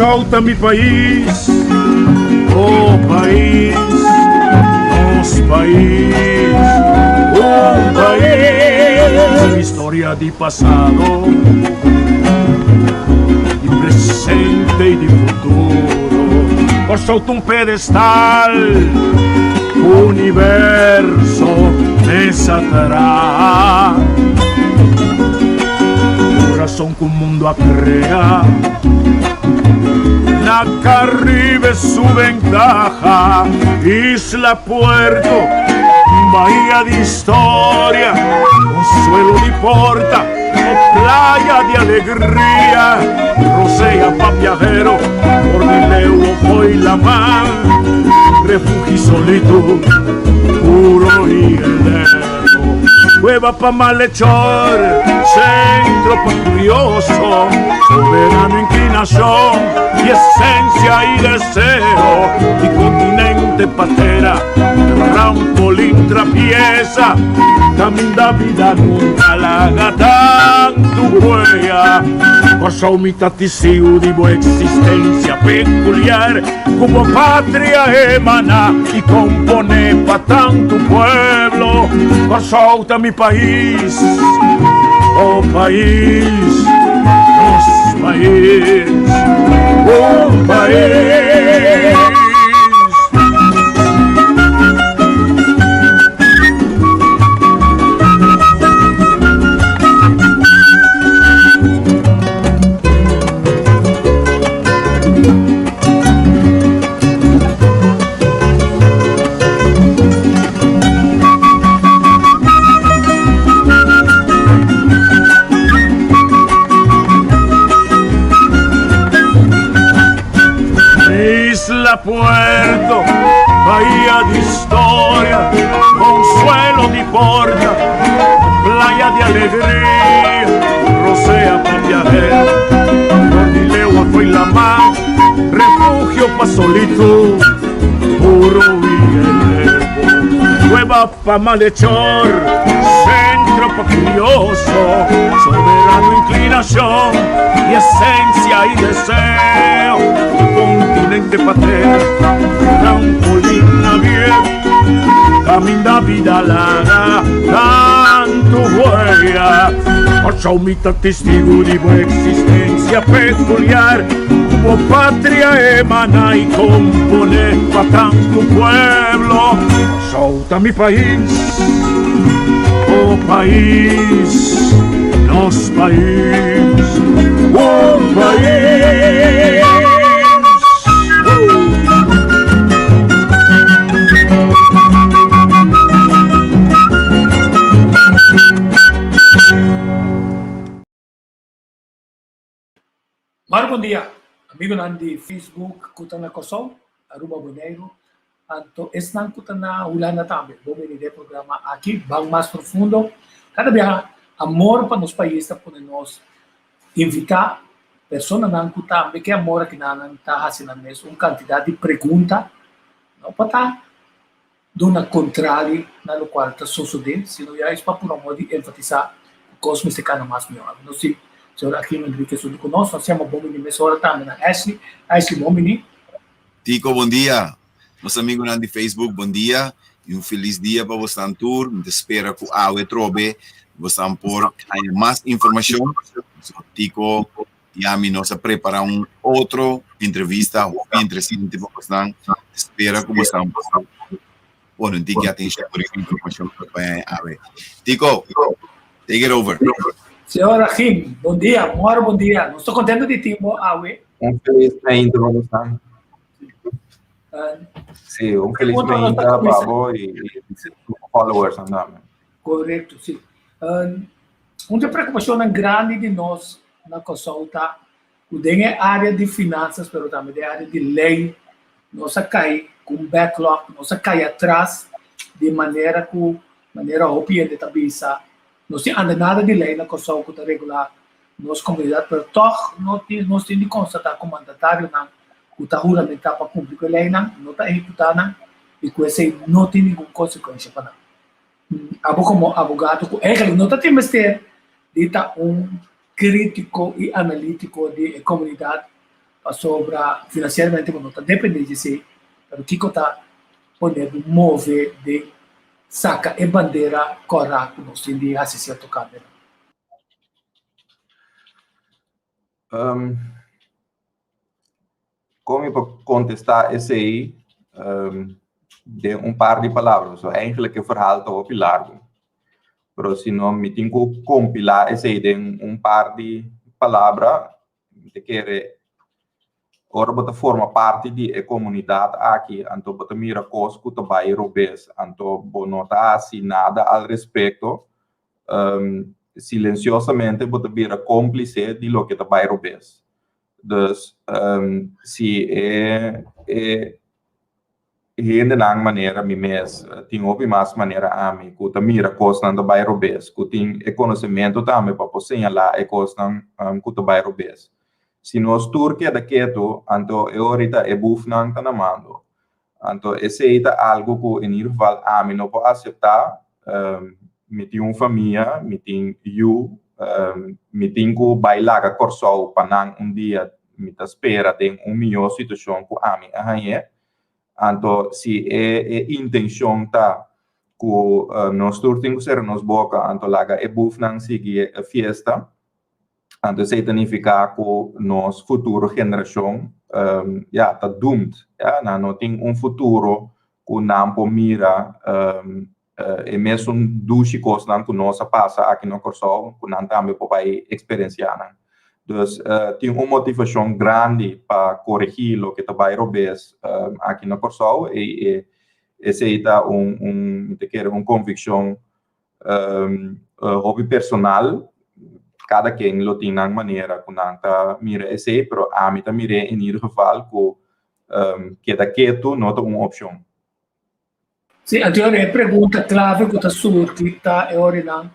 solta mi país, oh país, nosso país, um país, história de passado, de presente e de futuro. Por solta um pedestal, o universo desatará. Corazón que un mundo acrea, la Caribe su ventaja, Isla Puerto, bahía de historia, consuelo de porta, playa de alegría, rosea pa' viajero, por mi leo voy la mar, refugio solito, puro y heleno. Cueva pa' malhechor, centro pa' curioso, soberano inclinación y esencia y deseo, y continente patera, trampolín trapieza, camino da vida nunca la gata tu huella, cosa umita tisiu de boa existencia peculiar, como patria emana y compone pa' tanto pueblo, cosa mi país, oh país, nosso país, oh país. Puerto, bahía de historia, consuelo de porta, playa de alegría, rosea pa' viajero, Cordileo fue la mar, refugio pa' solito, puro y heleno, cueva pa' malhechor, centro pa' curioso, soberano inclinación y esencia y deseo, continente patera, trampolín abierto, camino da vida larga, tanto huella, por testigo de boa existencia peculiar, como patria emana y compone pa' tanto pueblo, solta mi país, oh país, nosso país, oh país. Mar, bom dia, amigo Nandi Facebook, kutana kosong, Aruba Boneiro, anto esnan kutana ulana também, vamos ver programa aqui, bang mais profundo, cada vez amor para nos países para nós invitar pessoas não também que amor aqui não está fazendo mesmo, uma quantidade de perguntas, não para estar dando contrário na qual está sucedendo, senão já é para por amor de enfatizar o cosmos de cada mais melhor, não sei. Senhor Aquino Enrique Sul conosco, nós temos Bomini Messora também, Ashley Bomini. Tico, bom dia. Meus amigos na Facebook, bom dia. E feliz dia para vocês no tour. Me espero que a trobe, vocês por mais informação. Tico e a mim nós preparar outra entrevista bem interessante para vocês. Espero que vocês bueno, Tico atenção por informação para a ver. Tico, take it over. Senhor Rahim, bom dia, Moro, bom dia. Não estou contente de ti, Awe. Feliz introdução. Sim, feliz bem-vindo para vós e followers também. Correto, sim. Uma preocupação grande de nós na consulta, o é área de finanças, mas também é área de lei. Nós cai com backlog, nós cai atrás de maneira óbvia de cabeça. Não se anda nada de lei na Kosovo que regular nossa comunidade, mas toch nós temos de constatar como mandatário que está juramentar para cumprir a lei, não está executando e com esse não tem nenhuma consequência para nós. Como advogado, não está tendo de estar crítico e analítico de comunidade, sobra finanziariamente quando depende di sé, però chi sta ponendo muove di sacca e bandiera corra con nostri di assisi a camera. Como para contestar esse aí, de par de palavras. So, eigenlijk een verhaal está op largo. Pero se não me tenho que compilar esse aí de par de palavras, te quer ora bota forma parte de comunidade aqui, então bota mira coisa que tu vai robes, então bonota assim nada al respeito, silenciosamente bota mira cúmplice de lo que tu vai robes. Dus se gente na maneira me mes tem outra mais maneira a mim que tu mira coisa não vai robes, que tem conhecimento também para señalar a coisa que tu vai robes. Se nós turque daqui to, então eu ahorita buf não tá na mando. Então esse é algo que em geval a mim não pode aceitar. Me tem uma família, me tem eu, me tem que bailar com corso para dia me tá espera tem melhor situação que a mim arranha. Então se intenção tá que nós turque tem que ser nos boca, então laga buf não seguir a festa. Então, isso significa que nossa futura geração está doomed. Não tem futuro que não pode mirar e mesmo duas coisas que nós passa aqui no Corso, que não também pode experienciar. Então, tem uma motivação grande para corrigir o que está vai roubar aqui no Corso e essa é uma convicção hobby personal. Cada quem lo tem na maneira que não tá mira esse, pero a mim tá mira em geval que daqui tu não tem uma opção. Sim, então a pergunta clave que está surgida é ora não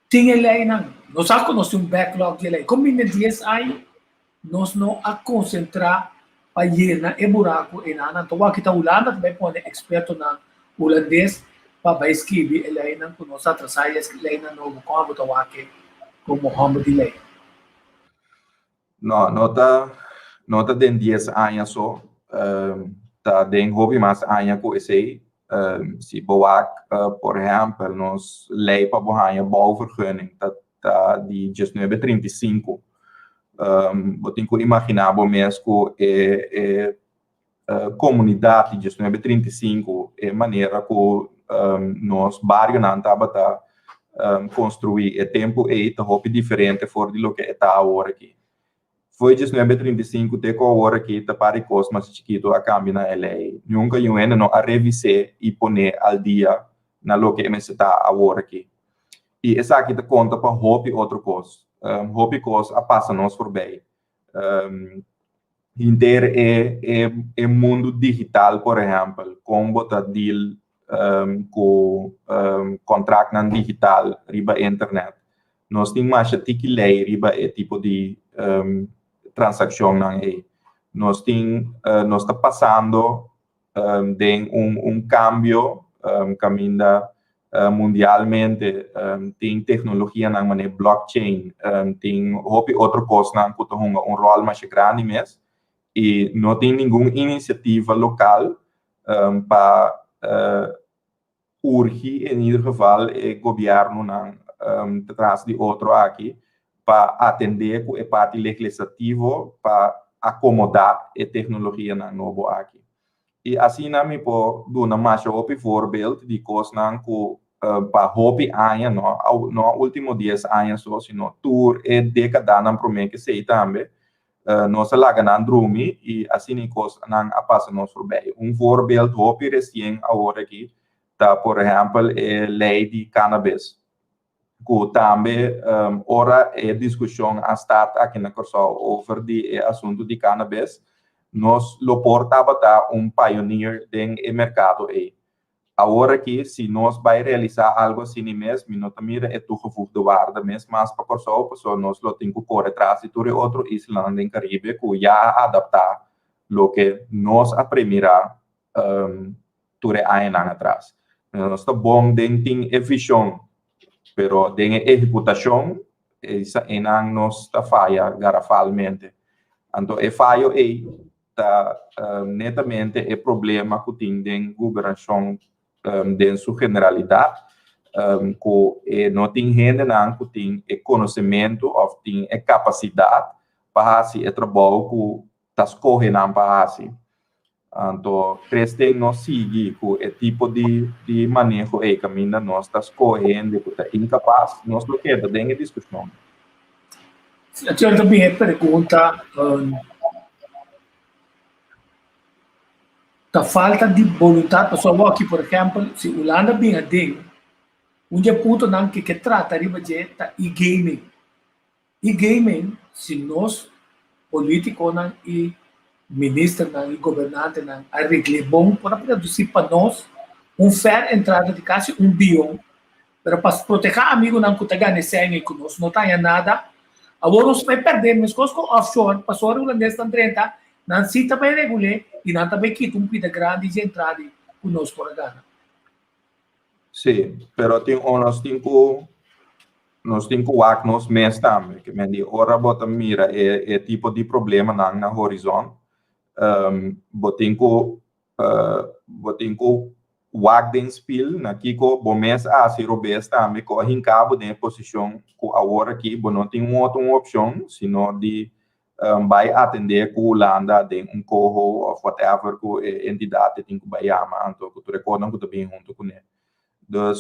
tinha lei não, nós sabemos que nós temos backlog de lei, como em 10 anos nós não a concentrar para ir na buraco e na então aqui está Holanda também pode experto na holandês para escrever a lei não, que nós atrasar a lei não novo como está aqui como Mohammed de lei. Não tá dentro 10 anos só, tá dentro hobby mais anos que esse se boak por exemplo nós lei para bohanya bouwvergunning tá de 1935 eu tenho que imaginar bom mesmo que comunidade de 1935 é maneira que nos bairros não estava construir tempo e tá hobby diferente fora de lo que está agora aqui. Foi de 1935 até agora aqui tá para coisas mais chiquito a cambio na LA. Nunca eu ainda não a revisar e poner al dia na lo que está agora aqui. E essa aqui tá conta para hobby outra coisa. Hobby coisa a passa nós por bem. Inteiro é mundo digital, por exemplo, como tá deal com contrato na digital riba internet. Nós temos mais que lei riba tipo de transação na nós está passando de cambio caminho mundialmente tem tecnologia na maneira blockchain tem outra coisa na que tem rol mais grande mesmo e não tem nenhuma iniciativa local para urgir em geval o governo atrás de outro aqui para atender com a parte legislativa para acomodar a tecnologia na novo aqui. E assim na me pode dar mais um voorbeeld de coisas que para hobby anos no último 10 anos só se no tour e década na promessa que sei também nós laga na drumi e assim coisas na passa nós por bem. Voorbeeld hobby recém agora aqui tá por exemplo a lei de cannabis que também ora é discussão a start aqui na Corso over de assunto de cannabis nós lo portava tá pioneer do mercado aí agora que se nós vai realizar algo assim mesmo não também é tu gevoel de waarde mesmo mas para Corso nós lo tem que correr atrás de todo outro isla no Caribe que já adaptar lo que nós aprendera tudo anos atrás nós está bom tem visão pero de executação essa enang nos ta falha garrafalmente. Então, é falho netamente é problema que tem den governação den sua generalidade, que não tem gente que tem conhecimento ou tem capacidade para fazer o trabalho que está escorrendo para fazer. Então, tem nós seguir com o tipo de manejo que ainda nós está escorrendo, que está incapaz, nós não queremos ter discussão. A senhora também pergunta da falta de vontade, pessoal aqui, por exemplo, se o Holanda bem a ding, ponto não que trata de fazer e-gaming. E-gaming, se nós, políticos e ministros e governantes arregle bom para produzir para nós fair entrada de quase $1 bilhão, mas para proteger amigo não que está ganhando com nós, não tem nada, agora nós vai perder, mas com offshore, passou a holandês está 30, não se também regular e não também quita pida grande de entrada com nós por agora. Sim, pero nós temos que work nos mês também, que me diz, ora bota mira é tipo de problema na horizonte, botem que work den spil na kiko bom mês se robês também que a cabo de posição que agora aqui não tem outra opção senão de vai atender com Holanda de corro ou whatever que entidade tem que vai amar, então que tu recordam que tu bem junto com ele. Então,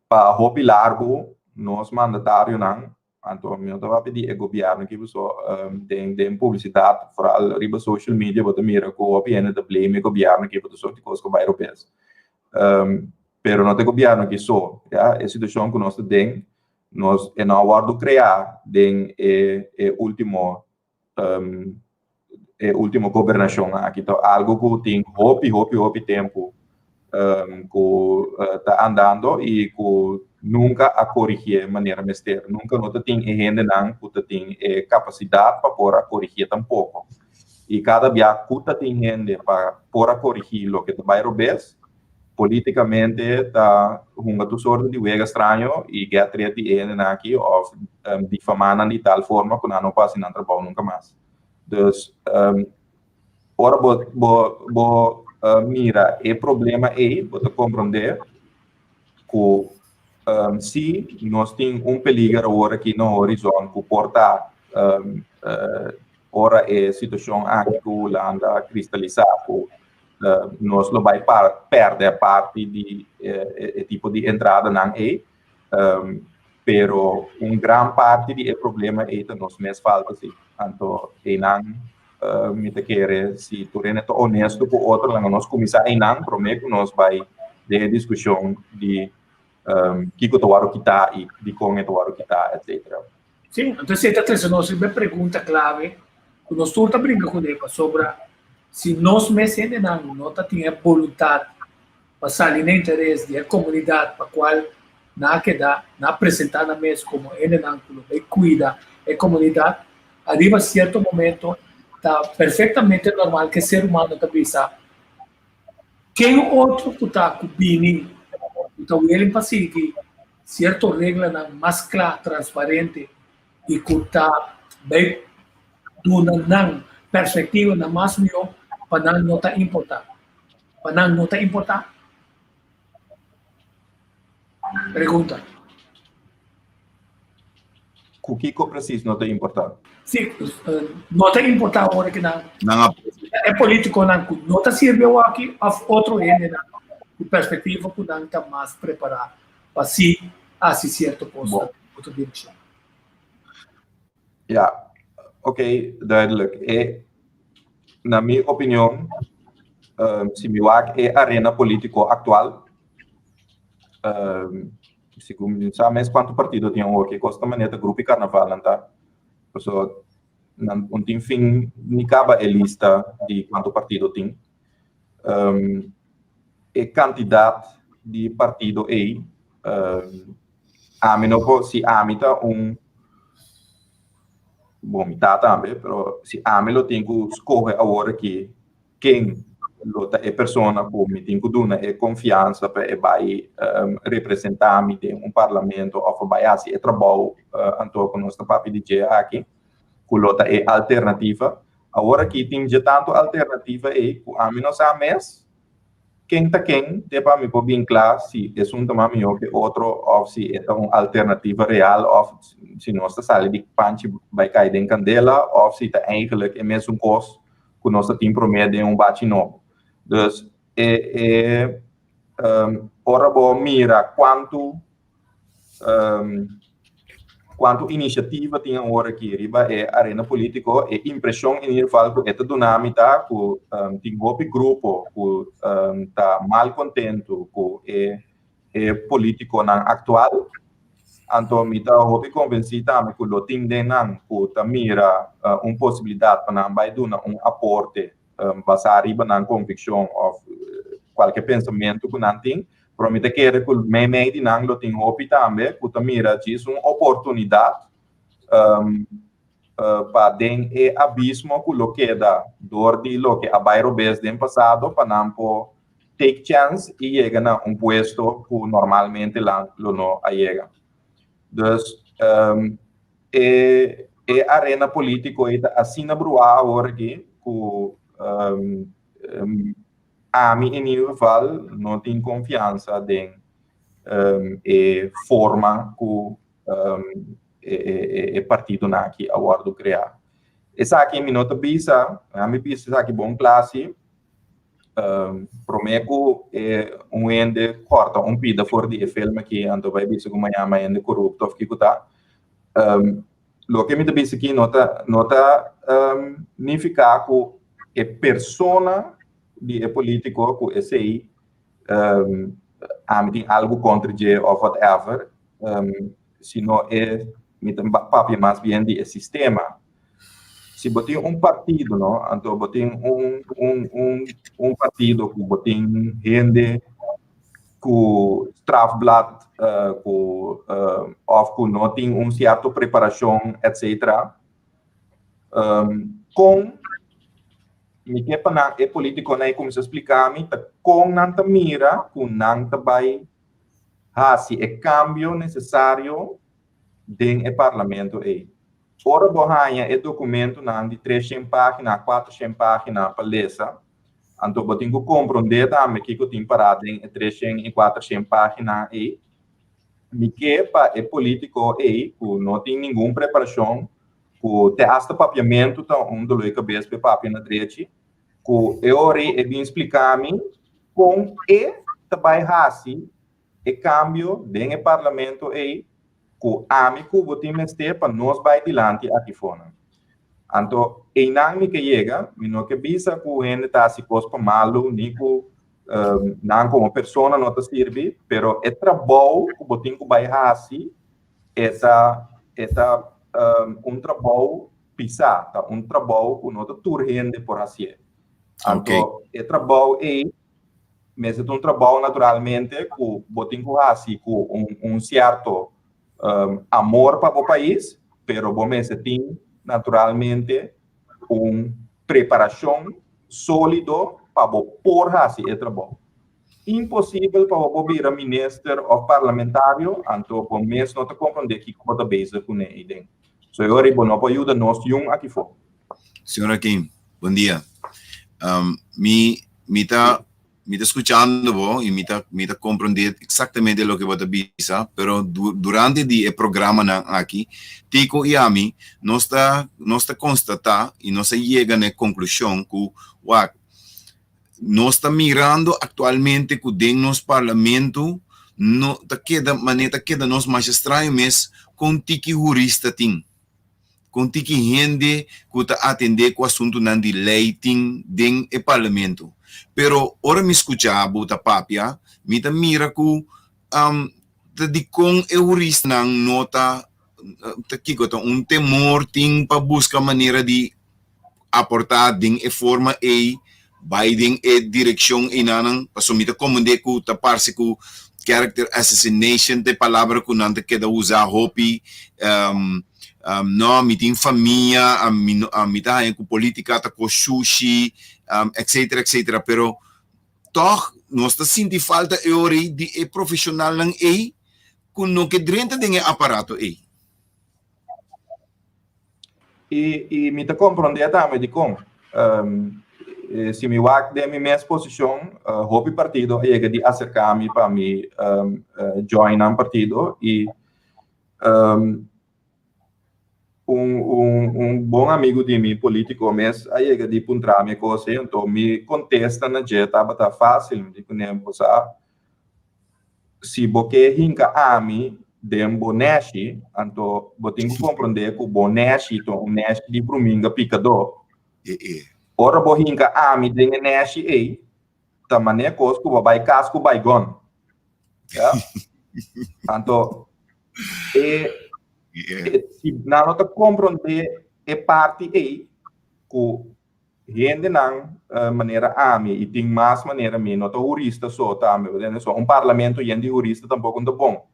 para roupa largo, nós mandatários não, então eu estava pedindo ao governo que você tem publicidade para riba social media, para mira que o governo de blame o governo que você de coisas que vai europeus. Pero não tem governo que só, a situação que nós temos, nós é na hora de criar den último governação aqui, então algo que tem hope tempo que está andando e que nunca a corrigir de maneira mestre, nunca não tem gente não que tem capacidade para por corrigir tampouco. E cada dia que tem gente para por corrigir o que vai robes, politicamente está uma sorte de vega estranho e que atrete gente aqui ou difamando de tal forma que não passa em trabalho nunca mais. Então, ora mira, o problema é você compreender que se nós temos peligro agora aqui no horizonte que porta ora é situação aqui que Holanda cristalizar nós não vai perder parte de tipo de entrada não pero grande parte do problema é que nós mesmos falta assim então não me te querer se tu é honesto com outro lá nós começar não prometo nós vai ter discussão de que tu vai quitar e de como tu vai quitar etc. Sim, então se está nós uma pergunta clave que nós todos brincamos com ele sobre se nós mesmos não temos vontade para sair no interesse da comunidade para qual não queda não apresentar na mesa como ele não cuida a comunidade arriba certo momento está perfeitamente normal que o ser humano também sabe quem outro que está cobrindo então ele para seguir certa regra mais clara transparente e que está bem dando perspectiva na mais melhor para não está importar. Para não está importar? Pergunta. O que eu preciso não está importar? Sim, não está importar agora que não. É político não está servindo aqui a outro ende de perspectiva que não está mais preparado para si certo posto outra direção. Ok, duidelijk. Na minha opinião, se me é a arena político atual, se começar quanto partido tem hoje, custa maneira grupo e carnaval, não tá? Então, não tem fim, nem acaba a lista de quanto partido tem. E quantidade de partido aí, se amita bom, tá também, mas se Amelo tem que escolher agora que quem lota é persona que me tem que dar é confiança para vai representar-me em parlamento ou vai assim é trabalho anto com nosso papi DJ aqui que lota é alternativa agora que tem já tanto alternativa é que a mim não sabe mais quem para mim bem claro se é um tema melhor que outro ou se é uma alternativa real ou se nossa sala de punch vai cair em candela ou se está eigenlijk é mesmo costo que nós temos prometer bate novo. Dus ora bom mira quanto iniciativa tinha agora aqui riba é arena político é impressão em geral que esta dinâmica que tem grupo que tá mal contento que é político na atual então me tá hopi convencido também que o tim de nan que tá mira possibilidade para não vai dar aporte baseado na convicção ou qualquer pensamento que não tem promete que é que o meio de nan lo tem hopi também que tá mira diz uma oportunidade para den e abismo que lo queda dor de lo que a bairro bes den passado para não po take chance e chega na puesto que normalmente lá lo não chega. Dus arena político é assim na brua agora que a mim em geral não tem confiança em forma que partido aqui agora criar. Essa aqui me nota bisa, a mim bisa aqui bom classe. Prometo ende corta pida for de filme que ando vai bisa como chama ende corrupto of que tá lo que me bisa aqui nota significa que persona de político que esse tem algo contra de ou whatever sino me papi mais bem de sistema. Se botem partido, não? Então botem partido que botem gente que strafblad, ou que não tem certa preparação, etc. Com me que para é político não é como se explicar me com nanta mira com nanta vai se é cambio necessário dentro do parlamento aí. Ora bohanha é documento de 300 páginas, 400 páginas para ler. Então, eu tenho que compreender também que eu tenho parado em 300 e 400 páginas aí. Me que é político aí, que não tem nenhuma preparação, que tem hasta papiamento, então, do cabeça para papel na direita, que eu é bem explicar-me com também assim, e cambio dentro do parlamento aí, que amigo botem mestre para nós vai adiante aqui fora. Então, em nome que chega, não que bisa que o gente está se cospa malo, nem que não como pessoa não te serve, pero é trabalho que botem que vai assim, essa trabalho pisar, trabalho que não te turrende por assim. Então, é trabalho mas é trabalho naturalmente que botem que assim, com certo amor para o país, pero bom tem naturalmente preparação sólido para por assim é trabalho. Impossível para o vir ministro ou parlamentário, então bom mesmo não te compreender que como base com ele. So eu não pode ajudar nós aqui fora. Senhora Kim, bom dia. Me está escuchando vos y me está comprender exactamente lo que vos te pisa, pero durante el programa aquí, Tico y a mí no está constatar y no se llega a la conclusión que no está mirando actualmente que dentro del parlamento no te queda nos más extraño mes con tiki jurista ting. Com tiki gente que está atender com o assunto na de lei dentro do parlamento. Pero ora me escuchar bota papia, me ta mira que de com jurista não nota temor tem para buscar maneira de aportar dentro forma Biden direção e não para me ta compreender que ta parece que character assassination de palavra que não te queda usar hopi não, me tem família, me tá com política, tá com sushi, etc, etc. Pero toch, nós está sentindo falta de profissional ng kung no que drenta din aparato E me te compreender também de como se me wak de minha posição hobby partido chega de acercar-me para me join um partido e bom amigo de mim político mas aí de puntra me coisa então me contesta na jeta tá fácil de nem passar se boque hinca a mim dem boneshi então botinho compreender que o boneshi então o neshi de bruminga picador ora bo hinca a mim de neshi tamane coisa que vai casco vai gon então se não te compreender parte que gente não maneira e tem mais maneira não te jurista só também só parlamento gente jurista tampouco não bom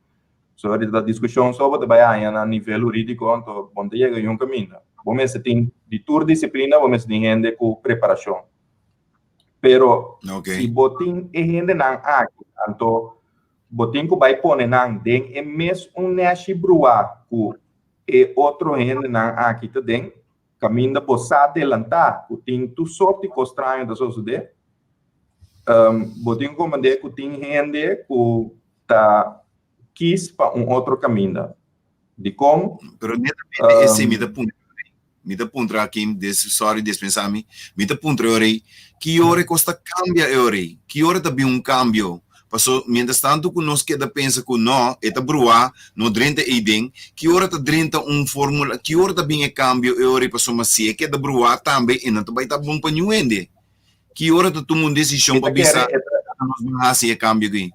só a discussão sobre vai a nível jurídico então bom dia que um caminho vamos se tem de toda disciplina vamos tem gente com preparação pero se botin gente não então botin que vai pôr não tem mesmo neshi brua e outro gente não aqui também caminho para se adelantar que tem tu sorte que estranho da sociedade botin como de que tem gente que tá quis para outro caminho de como pero netamente esse me dá ponto aqui sorry dispensar-me me dá ponto que hora costa cambia que hora também cambio. Paso, mientras tanto que nos queda pensa que não, é brua, no drenta idem, que hora tá drenta fórmula, que hora tá bem cambio, e hora paso mas se queda brua também, e não vai tá bom para ninguém. Que hora tá tomando decisão para bisa, nós se cambio aqui.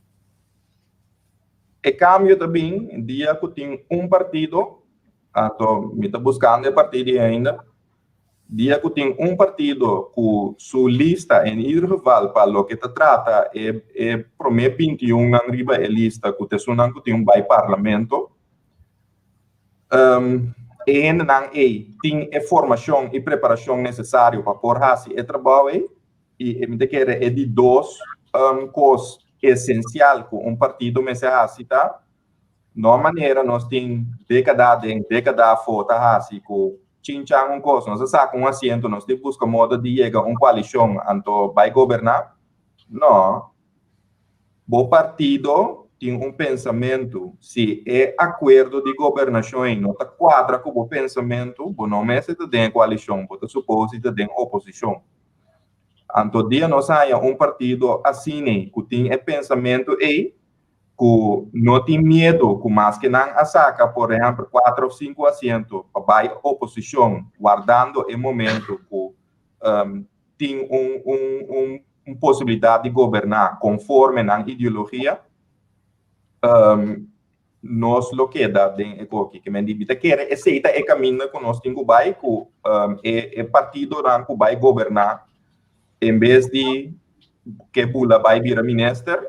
E cambio também, dia que tem partido, então me tá buscando partido ainda. Dia que tem partido com sua lista em individual para o que te trata é promete 21 arriba a lista que te sunan que tem parlamento e ainda não tem a formação e preparação necessária para por esse trabalho e me quer de dois coisas essenciais que partido me se tá não maneira nós tem década foto assim que chinchang coisa, nós saca assento, nós temos busca modo de chegar coalição, então vai governar? Não. O partido tem pensamento, se é acordo de governação, não está quadra com o pensamento, não é se tem coalição, pode supor se tem oposição. Então, dia nós há partido assim, que tem pensamento que não tem medo, que mais que não saca, por exemplo, 4 ou 5 assentos para a oposição, guardando o momento que tem uma possibilidade de governar conforme a ideologia, nós lo queda dentro que me diz que é aceita o caminho que nós temos que o partido que vai governar, em vez de que Bula vai vir a ministro,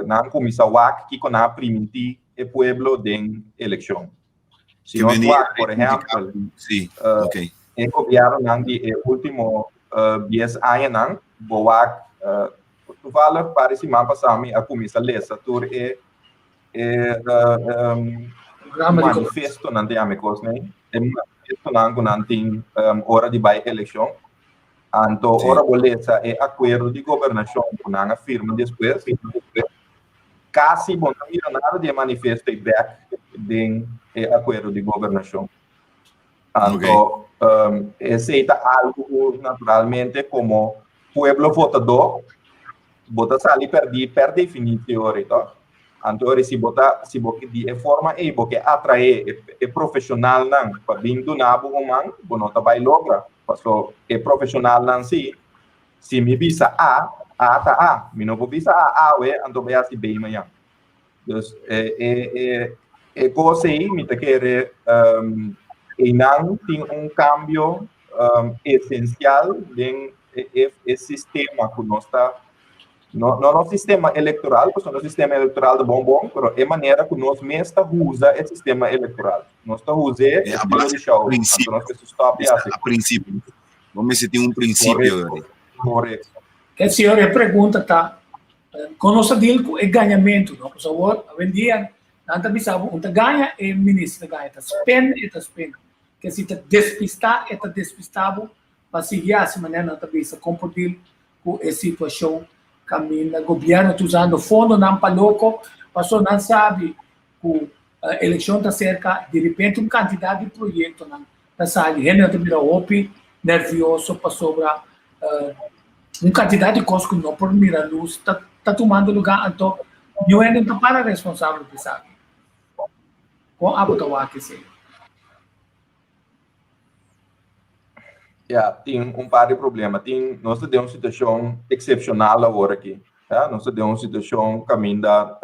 na comissão que na permitir o povo de eleição. Se nós por exemplo, o governo no último 10 anos, o valor parece mais passar a comissão legislatura manifesto não tem a minha coisa, né? Manifesto não tem hora de vai eleição. Então, ora bolesa é acordo de governação que não afirma depois, quase não mira nada de manifesto e back de acordo de governação. Então, aceita algo naturalmente como pueblo votador, bota sali per definição, então. Então, se bota de forma e porque atrair é profissional não para vir do nabo humano, não tá vai lograr. Porque é profissional não se me visa tá A, me não vou visa A, então vai assim bem amanhã. Então, coisa aí, me quer e não tem cambio essencial em sistema que nós está no sistema eleitoral, porque no sistema eleitoral é bom, mas é maneira que nós mesmo usa o sistema eleitoral. Nós está usando a princípio. Vamos ter um princípio. Correto. Que a senhora pergunta, tá? Conosco deal com o ganhamento, não? Por favor, hoje em dia, não está bisabo, onde ganha é o ministro ganha, está spend. Que se está despistado, para seguir assim maneira, não está bisabo, compartilhar com essa situação, caminho, o governo está usando fundo, não para louco, passou, não sabe, que a eleição está cerca, de repente, uma quantidade de projetos, não está saindo, gente não está virando nervioso para sobrar, uma quantidade de coisas que não por mirar luz, está tomando lugar, então, não é nem para responsável por isso. Com a boa que sei. Tem um par de problemas. Nós temos uma situação excepcional agora aqui. Nós temos uma situação caminhando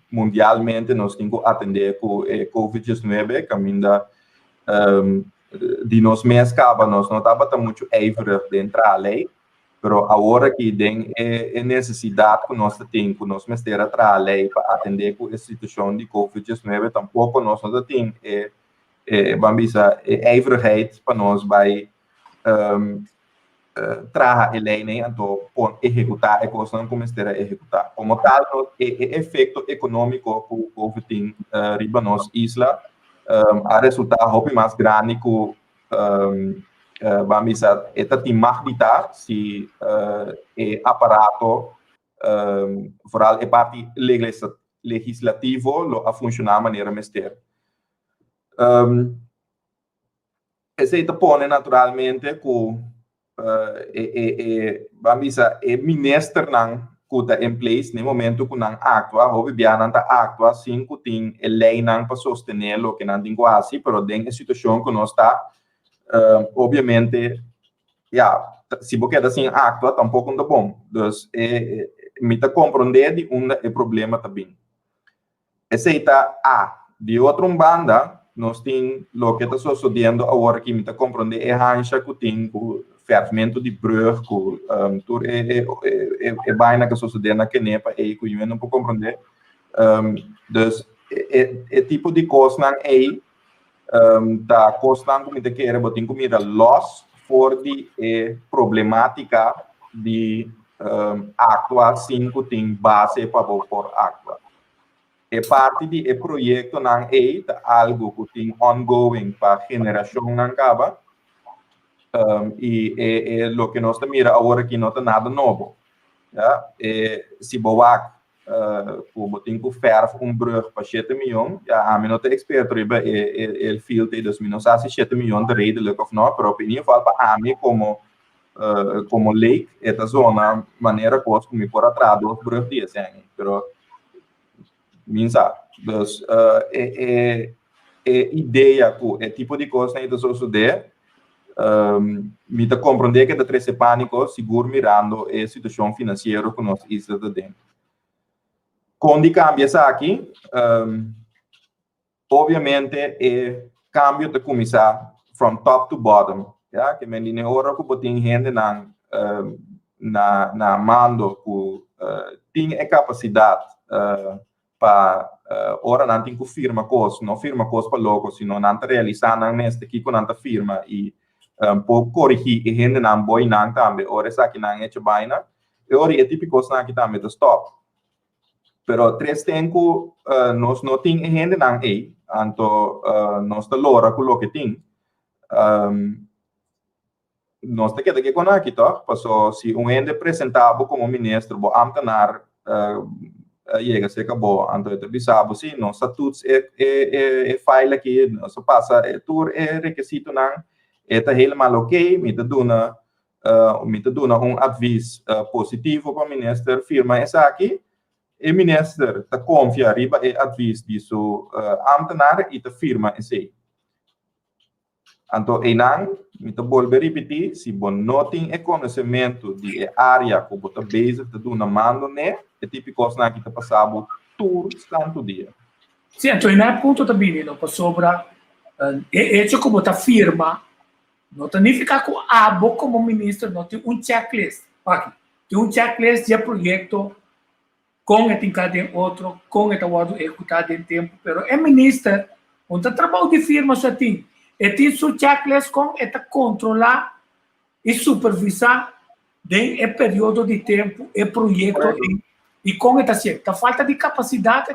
mundialmente, nós temos que atender com o Covid-19, caminhando de nós meses acaba, nós não estava muito ávoro de entrar a lei, mas agora que tem necessidade que nós temos, que nós mesmo entrar a lei para atender com a situação de Covid-19, tampouco nós não temos vamos dizer, ávoroheid para nós vai trazer a lei, né? Então, executar a coisa não começar a executar. Como tal, o efeito econômico que o Covid tem riba nossa isla, a resultado mais grande que vamos dizer, tem mais se o aparato, vooral a parte legislativo, a funcionar de maneira mestre. Esse põe naturalmente que vamos dizer, o ministro não que está em place no momento que não atua, o governo não atua, sim que tem a lei não para sostener o que não tem quase, mas tem a situação que nós está, obviamente, se você assim atua, tampouco não é bom. Então, me está compreender de um problema também. Esse está de outra banda, nós temos o que está sucedendo agora que me está compreender é a hancha que tem o fermento de brug, tudo é baina que sucede na Kenepa e que eu não posso compreender. Então, tipo de coisa não é da coisa não como te quer, mas tem que mirar loss for de problemática de actuar sim que tem base para por actuar. É parte do projeto não é algo que tem ongoing para a geração não acaba e é o que nós estamos mirando agora que não tem nada novo. Se boa como tem que fazer brug para 7 milhões, a mim não é experto riba ele filtro dos milhões se 7 milhões de rede look of não, para opinião fala para a mim como lei esta zona maneira coisa como por atrás dos brug de assim, pero minsa, dus ideia que é tipo de coisa que isso sucede, me te compreender que da trece pânico seguro mirando a situação financeira que nós isla de dentro. Quando cambia isso aqui, obviamente é cambio de começar from top to bottom, que me diz hora que tem gente na mando que tem a capacidade para ora não tem que firma coisa, não firma coisa para logo, senão não está realizando neste aqui com não firma e por corrigir e gente não boi não também, ora essa aqui não é baina, e ora é típico coisa aqui também do stop. Pero três tempo nós não tem gente não é, então nós está lora com o que tem, nós está que com aqui tá, passou se gente apresentado como ministro, bo amtenar chega se acabou, então eu bisabo sim, não statutos é file aqui, não se passa tour é requisito não, é tá helemaal ok, me tá dona aviso positivo para o ministro firma essa aqui, e o ministro tá confia riba é aviso disso amtenar e tá firma esse. Então, me tá volver repetir, se você não tem conhecimento de área que você base de uma mando, né? É típico coisa que está passando todo santo dia. Sim, então, não ponto também, não para sobra, é como está firma, não tem nem ficar com a como ministro, não tem checklist, aqui, tem checklist de projeto com este cada outro, com este outro executado em tempo, pero é ministro, onde trabalho de firma só tem. E tem seu checklist com esta controlar e supervisar em um período de tempo e projeto e com esta a falta de capacidade,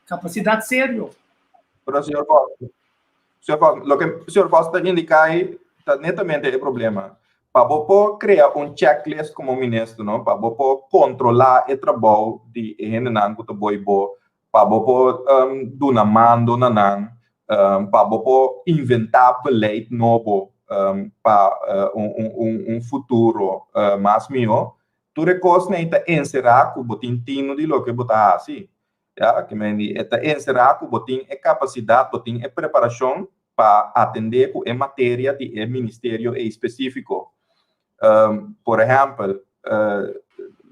capacidade sério. Pero, senhor Costa, lo que o senhor Costa indica aí, está netamente o problema. Para você criar um checklist como ministro, não? Para você controlar o trabalho de gente não que boi bo, para você dar mando não, para você inventar beleid novo para futuro mais melhor. Tudo coisa necessita encerrar com o tino de lo que você assim. Ja, que me está encerrar com o capacidade, botin a preparação para atender com a matéria de ministério específico. Por exemplo,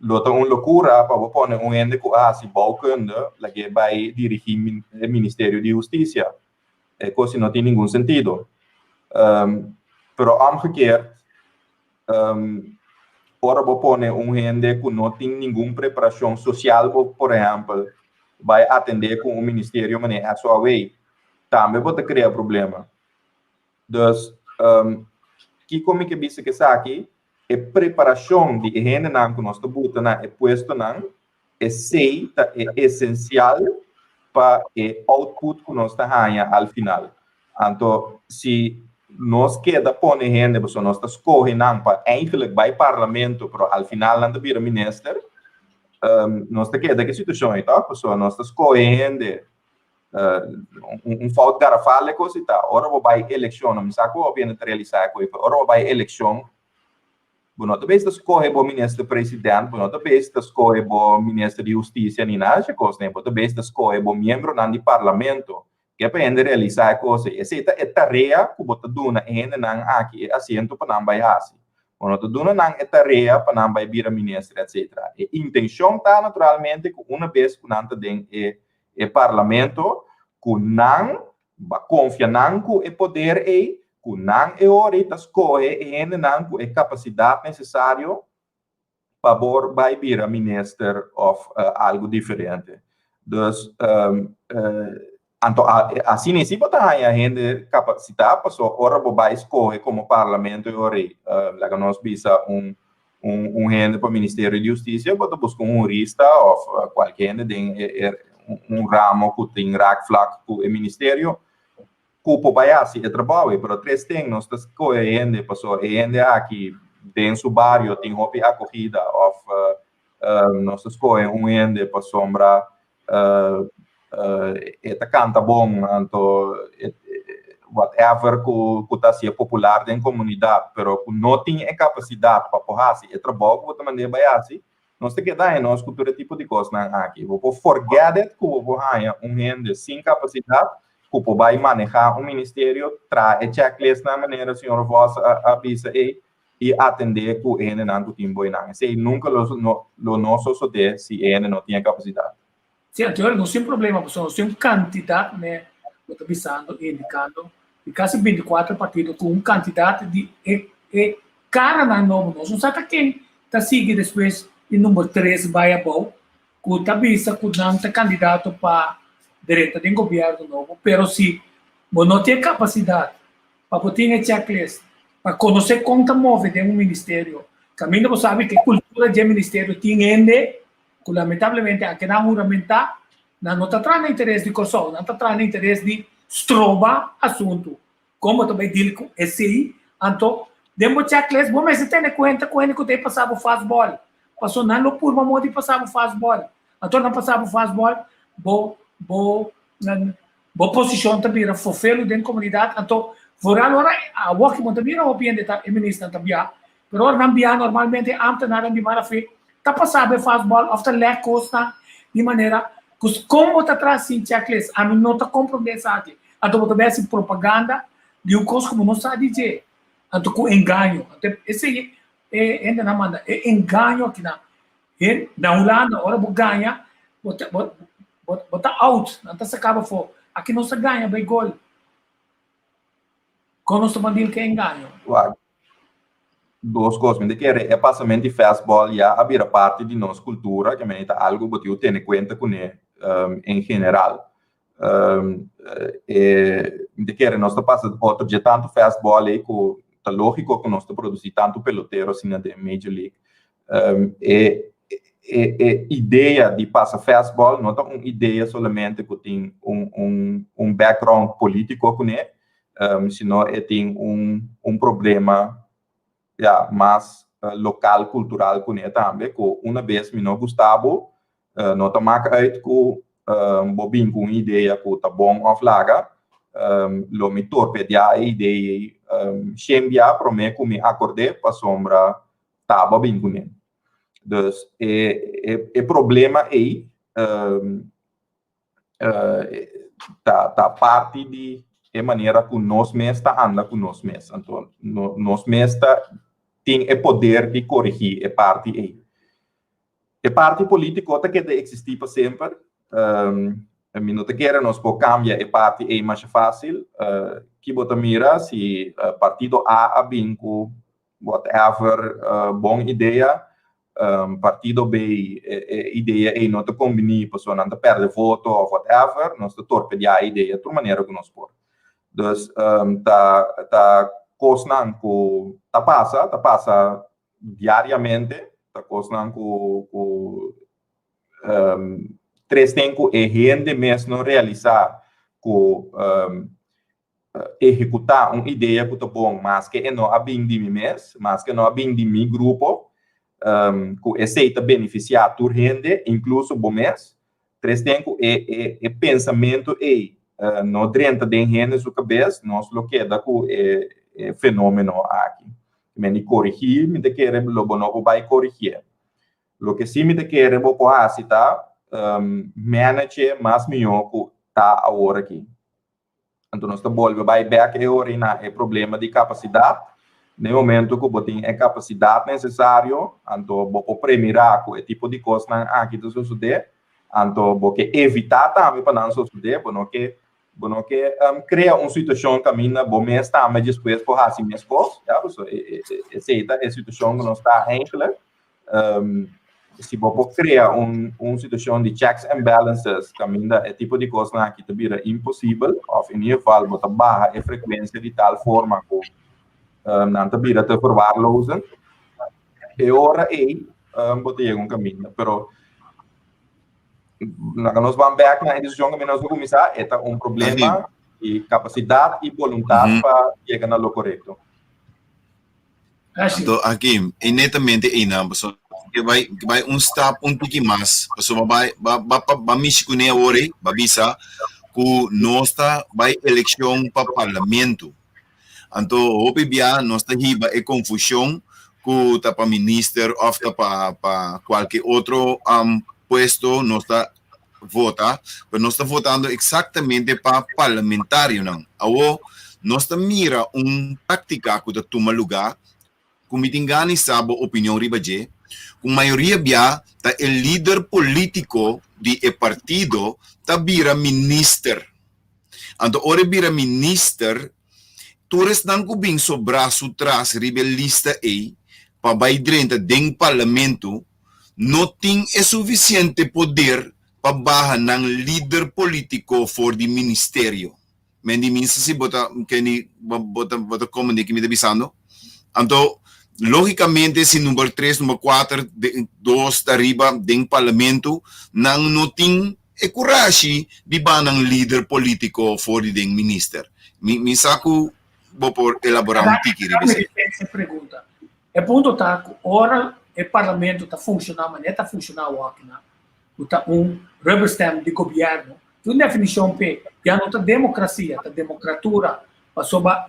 lota uma loucura para pôr ende com se bouwkunde, que vai dirigir o Ministério de Justiça. É coisa não tem nenhum sentido. Pero omgekeerd, ora vou pôr ende que não tem nenhuma preparação social, por exemplo, vai atender com o Ministério, mas é só way. Também pode criar problema. Então, que como que bisa que aqui a preparação de gente não que nós estamos na posto não é essencial para o output que nós estamos ao final. Então, se nós queda pôr gente, nós estamos escolhendo para eigenlijk vai parlamento, mas ao final não vira ministro, nós queda que situação é, tá? Pessoal, nós estamos escolhendo falta garrafal coisa e tal. Ora vai eleição, não sabe como apenas realizar coisa. Ora vai eleição. Bueno, talvez escolhe o ministro presidente, bueno, talvez escolhe o ministro de justiça nem nada de coisa, né? Talvez escolhe o membro do parlamento que é para realizar coisa. Essa é a tarefa que você dona ainda não aqui assento para não vai assim. Bueno, você dona não é tarefa para não vai vir ministro, etc. A intenção está naturalmente que uma vez que não tem o parlamento, que não confia não que o poder é que não é hora de escolher ainda não com a capacidade necessária para vai vir a minister of algo diferente. Então, assim nem se pode ter a gente capacidade para só hora vai escolher como parlamento e hora lá nós bisa gente para o Ministério de Justiça pode buscar jurista ou qualquer ramo que tem raak com o Ministério cupo vai assim trabalho para três tem nós escolhendo pessoa ainda aqui dentro do bairro tem hobby acolhida of nós escolhemos ainda para sombra eta canta bom então whatever que está se popular dentro da comunidade pero que não tem a capacidade para fazer assim trabalho que também vai assim nós temos que dar em nossa cultura tipo de coisa aqui vou forget it que vou ganhar gente sem capacidade que vai manejar ministério traz checklist na maneira senhor voz avisa e atender que ele não tem boi não se nunca lo nosso só de se ele não tem capacidade. Sim, então não tem problema, pessoal, não tem candidato, né, eu estou avisando, indicando, e quase 24 partidos com candidato de cara na novo, não sabe quem está seguindo depois, e número 3 vai a bom, que está avisa que não tem candidato para direita de governo novo, pero se não tem capacidade para ter checklist, para conhecer como está move de ministério, caminho você sabe que a cultura de ministério tem ainda que lamentavelmente aqui na juramentar não está trazendo interesse de coração, não está trazendo interesse de estroba assunto, como também digo com esse então demos checklist, vamos se ter conta com ele que tem passado fastball, passou não por uma moda de passar fastball, então não passava fastball, boa posição também era fofelo dentro da comunidade, então fora agora a work também não opinião de ministro também, pero não via normalmente amta nada de maravilha tá passado faz bola after leg costa de maneira que como tá atrás sem checklist a mim não tá compromissado a do também essa propaganda de um coisa como não sabe dizer então com engano esse ainda não manda engano aqui na Holanda hora vou ganhar bota out não tá sacava for aqui não se ganha by gol como se mandil que engano duas coisas, mas que é passamento de fastball já a parte de nossa cultura, que é algo que eu tenho em conta com em geral. De que nós passamos outro dia tanto fastball aí que tá lógico que nós produzir tanto pelotero assim na Major League. Ideia de passar fastball não é uma ideia somente que tem background político com ele, senão tem problema mais local, cultural com ele também, que uma vez me não Gustavo não tá marca uit que bobin com ideia que tá bom of laga, lo me torpedia a ideia, chembia para mim que me acordei para sombra tá bobin com ele. Dus o problema aí tá parte de maneira que nós mesmos anda com nós mesmos. Então, nós mesmos tem o poder de corrigir a parte aí. A parte política tem que existir para sempre. A minuto que nós podemos cambiar a parte aí mais fácil. Que bota mira se partido A bem com whatever boa ideia. Partido B, ideia e não te combine, pessoa não te perde voto ou whatever, nós te torpedia a ideia de maneira que nós por. Então, tá cosnan que tá passa diariamente, tá cosnan que três tempo e gente mesmo realizar que executar uma ideia que tá bom, mas que não abim de mim mesmo, mas que não abim de meu grupo. Que aceita beneficiar a gente, incluso bom mês, três tempo é pensamento não dentro de gente sua cabeça, nós lo que dá com fenômeno aqui. Me corrigir, me de querer lo não vai corrigir. Lo que sim me de querer vou fazer tá manage mais melhor que tá agora aqui. Então nós tá volve vai back agora na problema de capacidade. No momento que você tem a capacidade necessária, então você premirar com o tipo de coisa que está sucedendo, então você evitar também para não suceder, porque cria uma situação que a minha bom está mais depois por fazer minhas coisas, essa é a situação que não está enkele. Se você cria uma situação de checks and balances, que a minha é tipo de coisa que está impossível, ou em ieder geval você barra a frequência de tal forma que não te vira te verwaarlozen. E ora bote chega caminho, pero nós vamos back na decisão que nós vamos começar, é problema de capacidade e vontade para chegar no lo correto. Então, aqui, netamente, pessoa que vai step pouquinho mais, pessoa vai me escolher agora, vai avisar que nós vai eleição para parlamento. Então, hoje bia nós hiba é confusão que tá para minister ou tá para qualquer outro puesto nós tá vota, mas nós tá votando exatamente para parlamentário não. Agora nós tá mira prática que tá toma lugar, que me engane sabe opinião ribaje, com maioria bia tá o líder político de partido tá vira minister. Então, ora vira minister Tores não kubing so braço trás rebelista para vai dentro do parlamento não tem suficiente poder para barra ng líder político for the ministério. Mendi minsa si bota como de que me avisando. Então, logicamente se número 3, número 4, 2 arriba do parlamento não tem coragem de barra ng líder político for the minister. Mi saco vou por elaborar tiki. Essa pergunta. É ponto tá ora o parlamento está funcionando, mas não está funcionando aqui, né? Está rubber stamp de governo. Por definição já não está democracia, está democratura. Passou para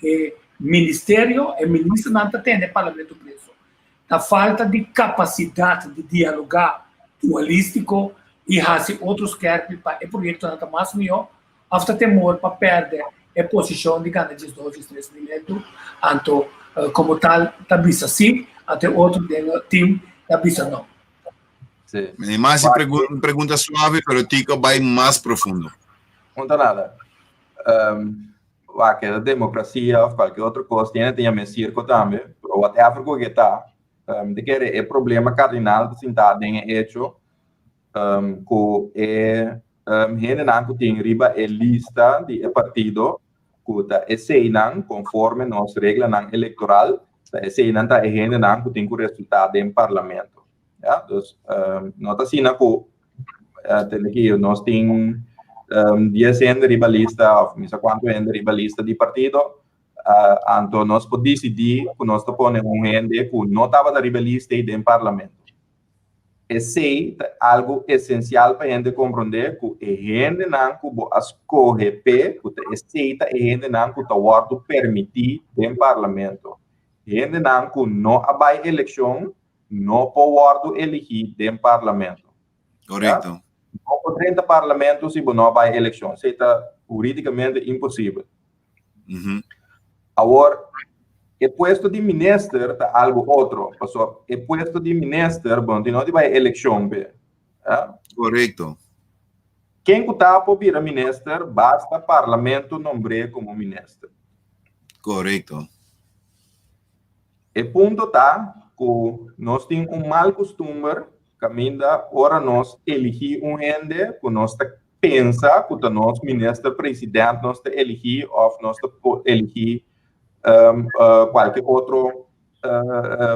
ministério, e ministro não está tendo parlamento preso. Está falta de capacidade de dialogar dualístico e fazer outros querem para o projeto não está mais melhor. Há temor para perder a posição de ganhar de 2 3 minutos, então, como tal, está bisa sim, até outro time está bisa não. Sim. Mais pergunta suave, mas Tico vai mais profundo. Não está nada. A democracia ou qualquer outra coisa tem a circo também, o whatever que está, de que é problema cardinal de sentar em hecho, que gente não tem riba a lista de partido kuta essay nang conforme nos regla nang electoral ta essay nang ta ehende nang kuting ku resultado em parlamento ya dus nota sina ku teneki nos ting 10 ende ribalista of misa quanto ende ribalista di partido anto nos po decidi ku nos to pone un ende ku notava da ribalista em parlamento essay algo essencial para a gente compreender que a gente não escolhe pe que essay a gente não que o permitir no parlamento a gente não abai eleição não pode eleger no parlamento Correcto. não pode 30 parlamentos se não abai eleição isso está juridicamente impossível agora o puesto de ministro é algo outro. O puesto de ministro, bom, não vai eleição, Correcto. Quem está para vir a ministro, basta o parlamento nombrar como ministro. Correcto. O ponto está que nós temos mal costume, caminha, ora nós elegir gente que nós pensa que nós ministro, presidente, nós elegir ou nós elegir qualquer outro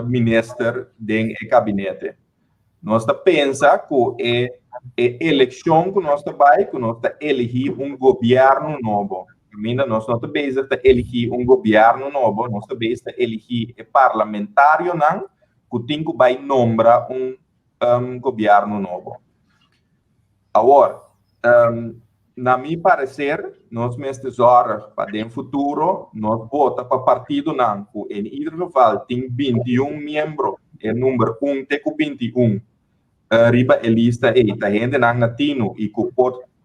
ministro do gabinete. Nós pensa que é eleição que nós vai, que nós elegir governo novo. Ainda nós não estamos a elegir governo novo, nós estamos a elegir parlamentário não, que tem que vai nombrar governo novo. Agora, na minha parecer, nós mesmos horas para o futuro, nós votamos para o partido Nanco. Em Irval tem 21 membros, é número 1 tem 21. Riba a lista é, a gente não latino e que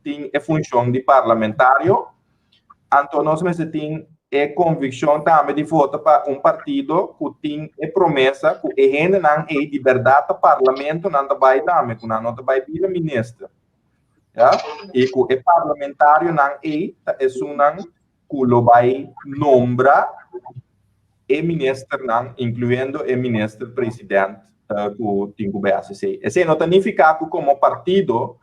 tem a função de parlamentário. Então, nós mesmos temos a convicção também de votar para partido que tem a promessa que a gente não é de verdade o parlamento, não vai dar, que não vai vir ministro. Ja? E que o parlamentário não é um que lo vai nombrar o ministro não, incluindo o ministro presidente que tem o BSC. Isso não significa que como partido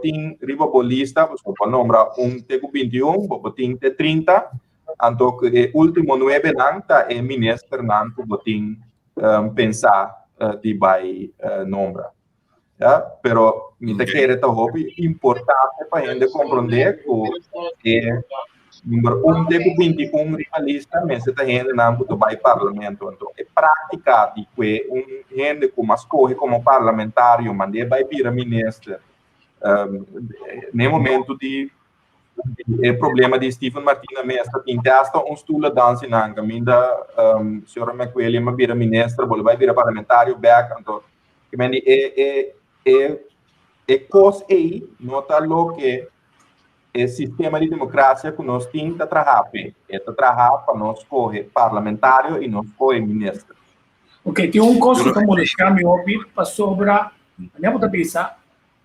tem ribabolista, você pode nombrar tem 21, tem 30, então que o último 9 não tá o ministro não que tem pensar de vai nombrar. Pero mi te quiere importante para a gente compreender que número 1 de 21 rivalista, mas a gente não vai parlamento. Então, é prática de que gente que escolhe como parlamentário, mas vai vir a ministra. No momento de problema de Stephen Martinez mesmo, tem testa stoel dansen na caminda, senhora McWilliam vai vir a ministra, vai vir a parlamentário, back, então, que me coisa aí, nota lo que o sistema de democracia que nós temos que trabalhar para nós escolher parlamentário e nós escolher ministro. Ok, tem coisa que molestar me ouvir para sobre a minha cabeça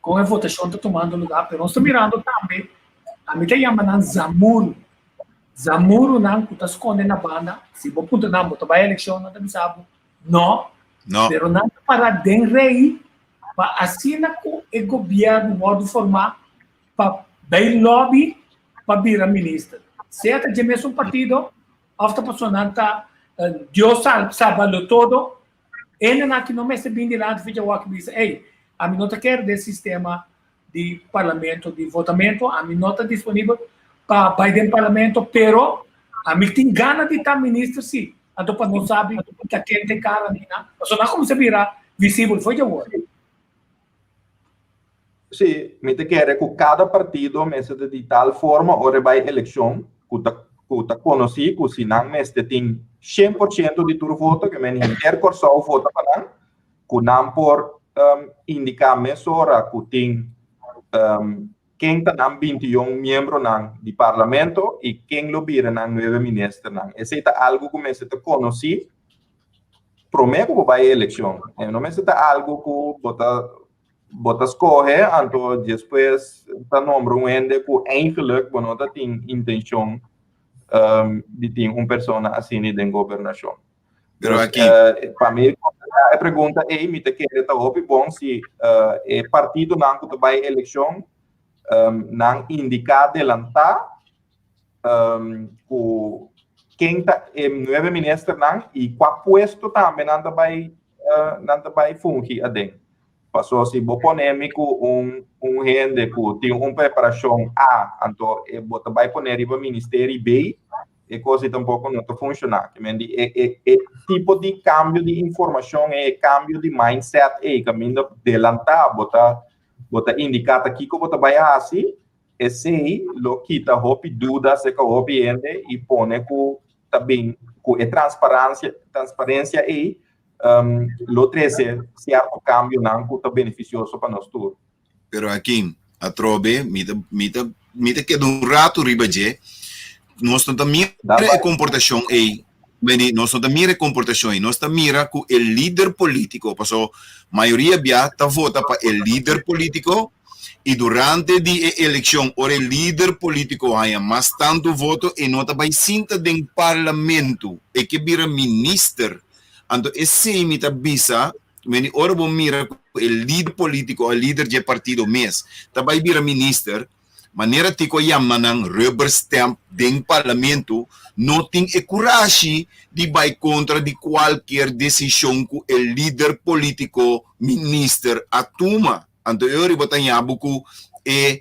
com a votação está tomando lugar, mas nós estamos mirando também a minha chama Zamuro não que está escondendo na banda, se vou ponto não, vou vai eleição não sabe, não, pero não para den rei para assinar com o governo modo formar para bem lobby para vir a ministra. Certo, de mesmo partido, after passando Deus sabe todo, ele não que não me bem de lá de o que diz, ei, a mim não quer desse sistema de parlamento, de votamento, a mim não está disponível para Biden parlamento, pero a mim tem gana de estar ministro sim. Então para não sabe que quem tem cara ali, não. Só não como se vira visível foi de agora. Sim, me te quer que cada partido mesa de tal forma ora vai eleição, que tá conhecido, que se não meste tem 100% de tudo voto que me intercorso vota para que não por indicar mesora que tem quem está 21 membros de parlamento e quem lo vira 9 ministros. Esse é algo que me se conhecido, prometo que vai eleição. Não me se algo que bota escolhe, então depois tá nombra ende que eigenlijk bonota tem intenção de ter pessoa assim em governação. Pero aqui para mim a pergunta é me te quer tá bom se partido não que vai eleição não indicar adelantar quem tá nuevo ministro não e qual puesto também nanda vai fungi adem. Passou se bo polêmico rende que tem preparação A, então bota vai poner riba ministério B e coisa tampouco não funciona. É tipo de cambio de informação, é cambio de mindset, é caminho de lançar, bota indicar aqui que bota vai assim, e se lo quita hopi dúvida se que hopi ende e põe com também com transparência e lo trece certo cambio não que tá beneficioso para nós todos. Pero aqui a trobe mita que um rato riba je nós não mira a comportação aí bem nós não mira a comportação aí nós mira com o líder político passou maioria biata vota para o líder político e durante a eleição o líder político há mais tanto voto e não vai sinta do parlamento e que vira ministro. Então, esse mita bisa, quando ora bom mira o líder político, o líder de partido mês, também vira ministro, maneira tico yama nang rubber stamp do parlamento, não tem a coragem de vai contra de qualquer decisão que o líder político, ministro, atuma. Então, eu botanha abuco e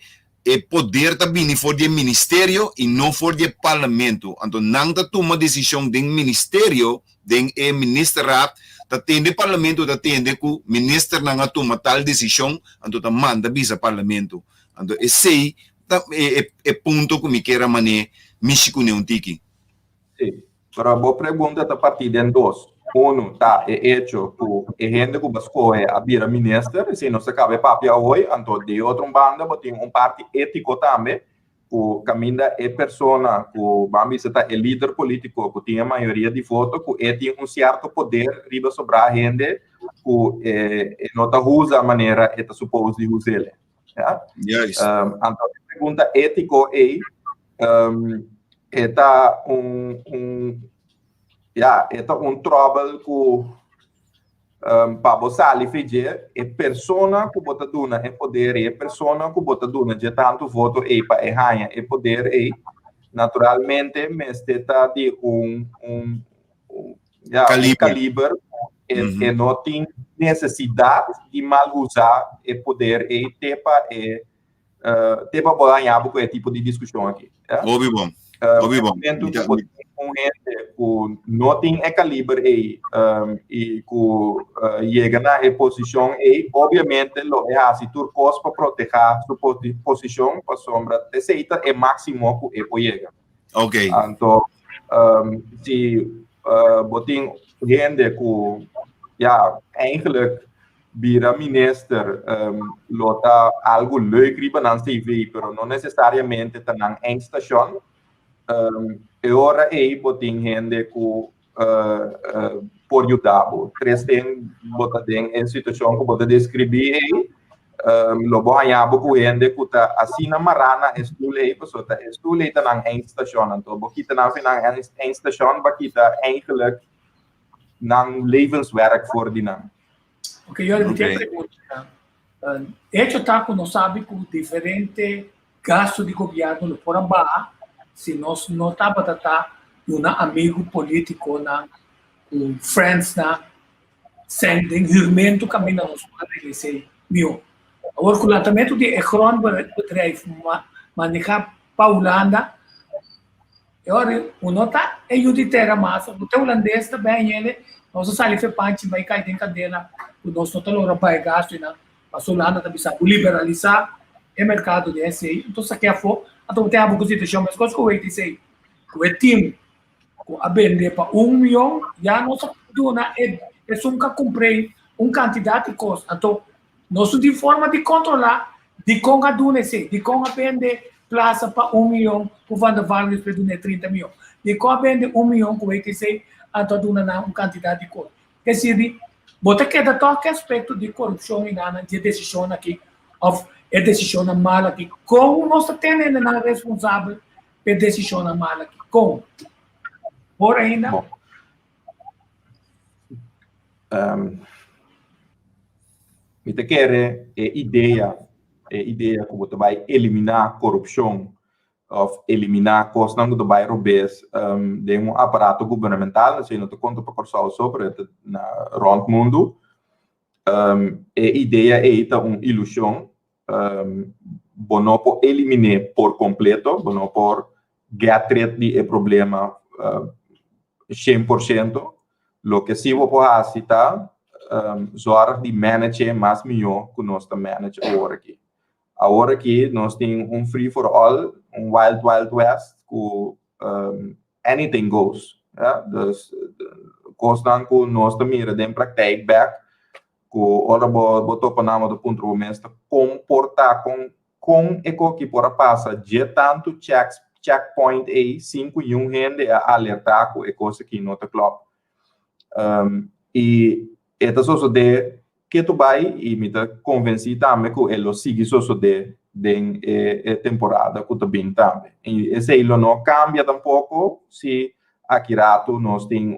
poder também for de ministério e não for de parlamento. Então, não toma decisão do ministério, do ministeriado, tende parlamento, tende que o ministro não toma tal decisão, então manda bisa parlamento. Então, esse é ponto que me quer mané México não tiki. Sim. Para a boa pergunta está partida em dois. Um está hecho que a gente que escolhe a vira ministro, se não se cabe papel hoje, então de outra banda, tem parte ético também, que caminha é pessoa, que vamos dizer, é líder político, que tem a maioria de votos, que tem certo poder riba sobre a gente, que não usa a maneira que está suposto de usar. Yes. Então, a pergunta ética é trouble que para você ali fazer é pessoa que bota duna é poder é pessoa que bota duna de tanto voto é para é rainha é poder é naturalmente mas está de calibre e não tem necessidade de mal usar e poder e ter para ganhar porque é tipo de discussão aqui. Óbvio bom. Não tem calibre e que chega na posição e obviamente lo é assim turcos para proteger sua posição para sombra aceita é máximo que chega. Ok. Então se botin gente que eigenlijk vira minister lota algo leuk riba na TV, pero não necessariamente tá na estação. Agora botin gente que por YouTube, três tem bota tem instituição que bota descrever lo banhabo com gente que tá assim na marana estule pessoa tá estule tá na estação, então bokita na estação bakita eigenlijk na levenswerk voor die naam. Ok, eu tenho uma pergunta. Hecho taco não sabe que o diferente gasto de governo por amba, se nós não tá batata um amigo político na friends na sending hirmento caminho nos para ele meu. O regulamento de ecron bedrijf manejar Paulanda. Agora, o nota é judiciária mas o teu holandês também ele nós sali fe panchi vai cair em cadeia o nosso total vai gasto na a Holanda também sabe liberalizar o mercado de SI então isso aqui é for então tem algo que situação mas coisa que eu disse o time a vender para 1 milhão já nós dona é nunca comprei quantidade de coisa então nós de forma de controlar de com a dona de com a vender plaza para 1 milhão que van de vale para 30 milhões de com a vender 1 milhão que eu disse então dona na quantidade de coisa quer dizer bota que da toque aspecto de corrupção e na de decisão aqui of é decisão mal aqui como nós temos na responsável por decisão mal aqui com por ainda me te quer ideia que você vai eliminar corrupção of eliminar costas do bairro bes de aparato governamental, assim, não te conto para cortar sobre na rond mundo. A ideia é ilusão, não por eliminar por completo, não por get rid de problema 100%. Lo que sim vou fazer zorg de manager mais melhor que nós manage agora aqui. Agora aqui nós temos free for all, wild west, que anything goes. Ja? Dus constant que nós mira de praktijk back, que ora botou para nome do ponto do mestre comportar com eco que por passa de tanto checkpoint aí 5 e rende a alertar que eco aqui nota clock. E esta só de que tu vai e me tá convencido também que ele sigue só de temporada que tu bem também. E esse ele não cambia tampouco se aqui rato nós tem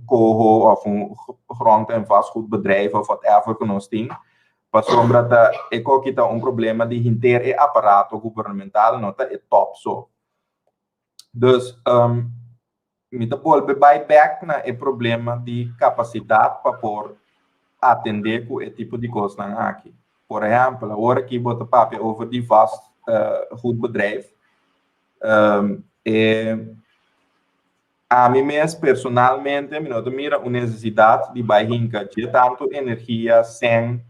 corro ou grond en vastgoedbedrijf of whatever que nós tem. Para sombra da eco que tá problema de inter aparato governamental não tá top so. Dus me tá volve back na problema de capacidade para por atender com esse tipo de coisa aqui. Por exemplo, agora que bota papel over de goed bedrijf, a mim mesmo personalmente, me mira a necessidade de baixar de tanto energia sem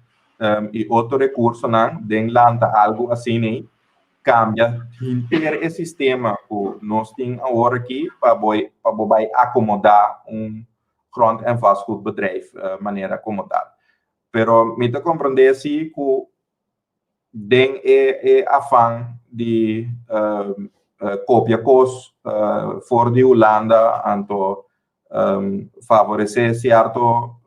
e outro recurso não, de lançar algo assim, cambia inteiro o sistema que nós temos agora aqui para acomodar grond en vastgoedbedrijf maneira acomodada. Pero me te compreender assim que den afán de copiar coisas fora de Holanda, anto favorecer certo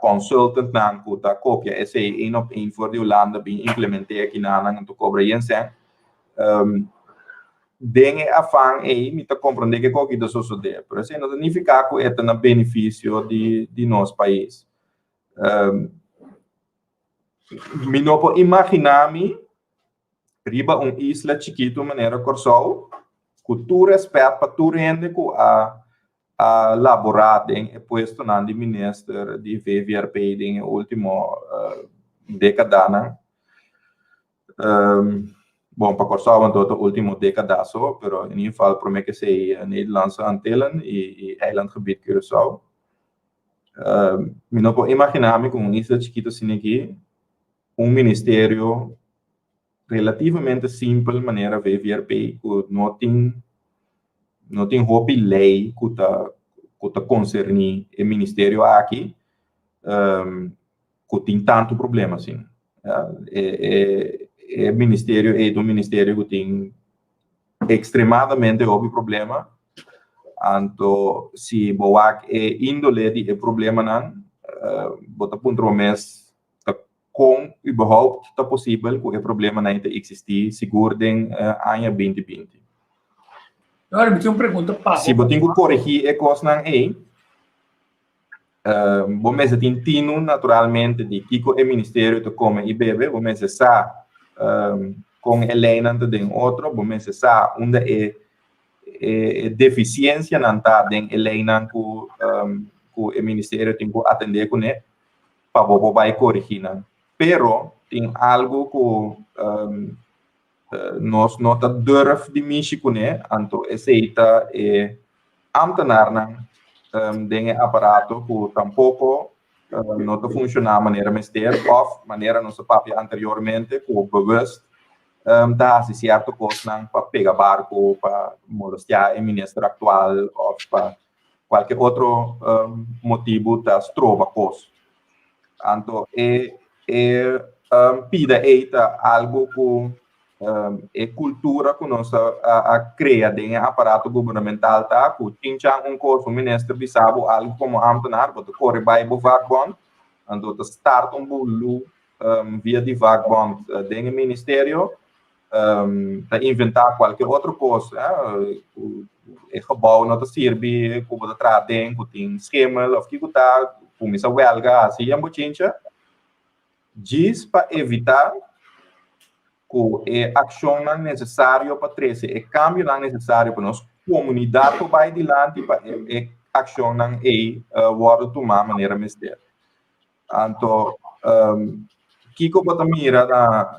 consultant nan que tá copia esse 1-op-1 fora de Holanda bem implementar aqui na anto cobra yen den afang me te compreender que qualquer coisa sucede, pero isso não significa que é um benefício de nosso país. Me não pode imaginar-me riba isla chiquito maneira corsol, que tu respeita para tu rende que a laborado em posto na de ministro de VVRP em último década. Bom, para Corsau, então, o último década só, mas, em geval, para mim que sei Nederlandse Antillen e eilandgebied Curaçao. Me não posso imaginar-me com isso chiquito assim aqui, ministério relativamente simples, maneira VVRP, que não tem hobby lei que tá concerne o ministério aqui, que tem tanto problema assim. O ministério é um ministério que tem extremadamente óbvio problema. Então, se boak índole de problema não, bota ponto o mês com überhaupt tá possível que o problema não existir seguro em ano 2020. Agora me tem uma pergunta para se botem que corrigir é coisa não bom mês tem tino naturalmente de que o ministério to come e bebe bom mês sa com Helena de outro bom mês sa onde deficiência não tá de Helena que o ministério tem que atender com ele para vai corrigir não. Pero tem algo que nós não tá durf de mexer com ele então aceita ambtenaar não de aparato que tampouco não tá funcionar maneira ministério ou maneira nosso papel anteriormente que bewust tá se certo coisa para pegar barco para molestar o ministro atual ou para qualquer outro motivo das trova coisa então pida eita algo que cultura que nós cria em aparato governamental tá que tinha corpo ministro bisabo algo como ambtenaar boto corre by vagbond então tá start bulu via de vagbond dentro ministério tá inventar qualquer outra coisa o gebouw não tá serve como tá tratem que tem esquema of que tá como essa huelga assim é muito diz para evitar que a ação não necessária para trazer, o cambio não necessário para nós comunidade para vai adiante para ação não word tomar maneira mister. Então, Kiko bota mira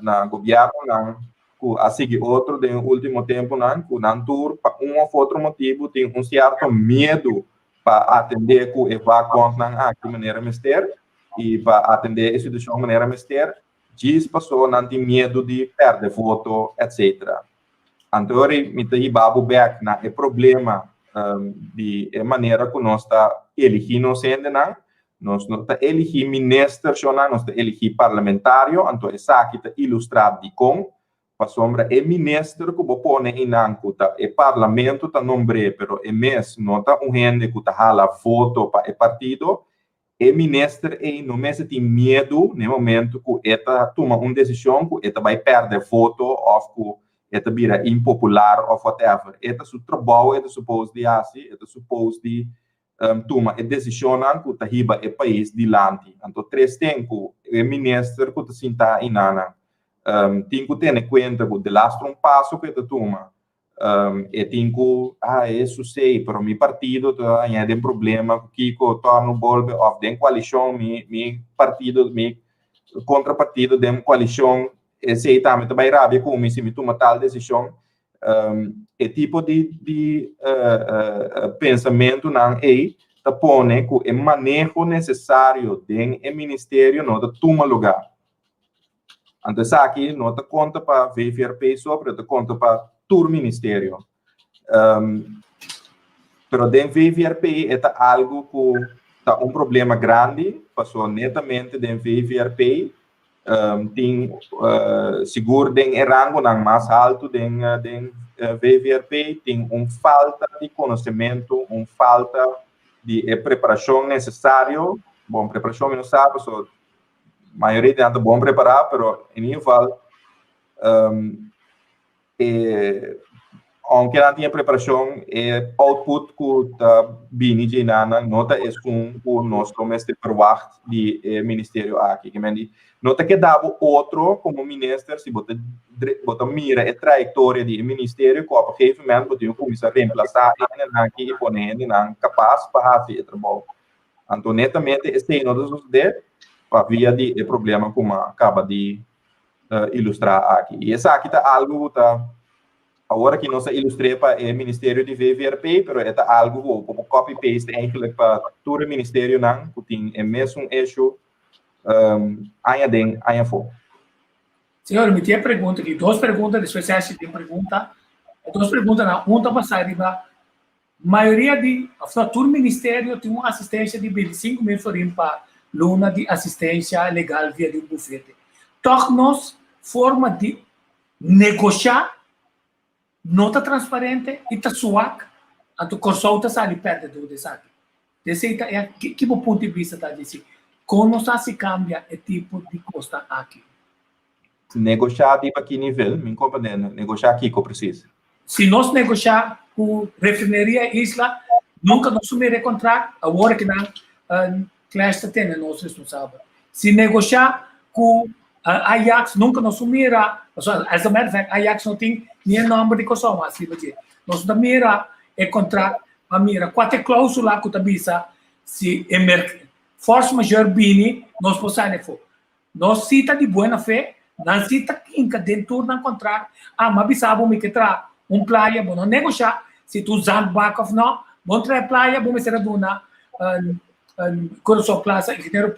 na governo não a seguir outro de último tempo não que tour para ou outro motivo tem certo medo para atender com eva conta aqui maneira mister e para atender a instituição maneira mister diz passou não tem medo de perder voto etc. Então me tem babu back na problema de maneira que nós está elegindo sendo não nós não está elegir ministro nós está elegir parlamentário então essa aqui está ilustrado de com para sombra ministro que põe em ancuta e parlamento está nombre pero mes não está gente que está hala voto para o partido e ministro não me tem medo no momento que eta toma uma decisão que eta vai perder voto ou que eta vira impopular ou whatever eta su trabalho eta supposed de assim eta supposed de toma a decisão que tá riba o país dilante então três tempo o ministro que tá sinta inana tem que ter em conta que de last um passo que tá toma e tem que isso sei para mi partido tá tem problema que tá no bolbe of den coalição mi partido mi contrapartido den coalição sei também vai rabia como se me toma tal decisão e tipo de pensamento não tá pone que o manejo necessário do ministério não tá toma lugar. Então aqui não tá conta para VVRP sobre tá conta para todo ministério. Pero dentro VVRP é algo que tá problema grande, passou netamente dentro VVRP tem seguro den rango não mais alto den VVRP tem falta de conhecimento, falta de preparação necessário. Bom, preparação não sabe, a maioria de bom preparar, pero em nível aunque não tenha preparação, output que está bem de nada, nota é com nós tomamos de verwacht de ministério aqui, que nota que dava outro como ministro, se bota mira a trajetória de ministério, que a gegeven moment pode começar a reemplaçar aqui e pôr não capaz para fazer o trabalho. Então, netamente, este não é para via de problema como acaba de ilustrar aqui. E essa aqui está algo que está agora que nós ilustrei para o Ministério de VVRP, mas é algo como copy-paste eigenlijk para todo o Ministério não, que tem o mesmo eixo ainda for. Senhor, me tinha pergunta aqui, duas perguntas, depois você acha que tem pergunta, duas perguntas, uma passar arriba, maioria de, todo o Ministério tem uma assistência de 25 mil florins para luna de assistência legal via de um bufete. Torna-nos forma de negociar nota transparente e tá suac, então consulta sali perde do desaque. Desse é que ponto de vista tá desse, como se cambia o tipo de custo aqui. Negociar de para que nível, me compreendo, negociar aqui que precisa. Se nós negociar com refinaria Isla, nunca nós assumir o contrato, agora que não classe tem nós responsável. Se negociar com Ajax, nunca nós assumirá, as a matter of fact, Ajax não tem nem nome de coisa, mas nós não mira o contrato, mas mira quatro cláusulas que tabisa se força majeure bini, nós possamos for. Nós cita de boa fé, não cita quinca dentro do contrato, mas bisabo me que tra praia, bom, não negociar, se tu zand back of não, bom tra praia, bom me será duna, coração plaza, engenheiro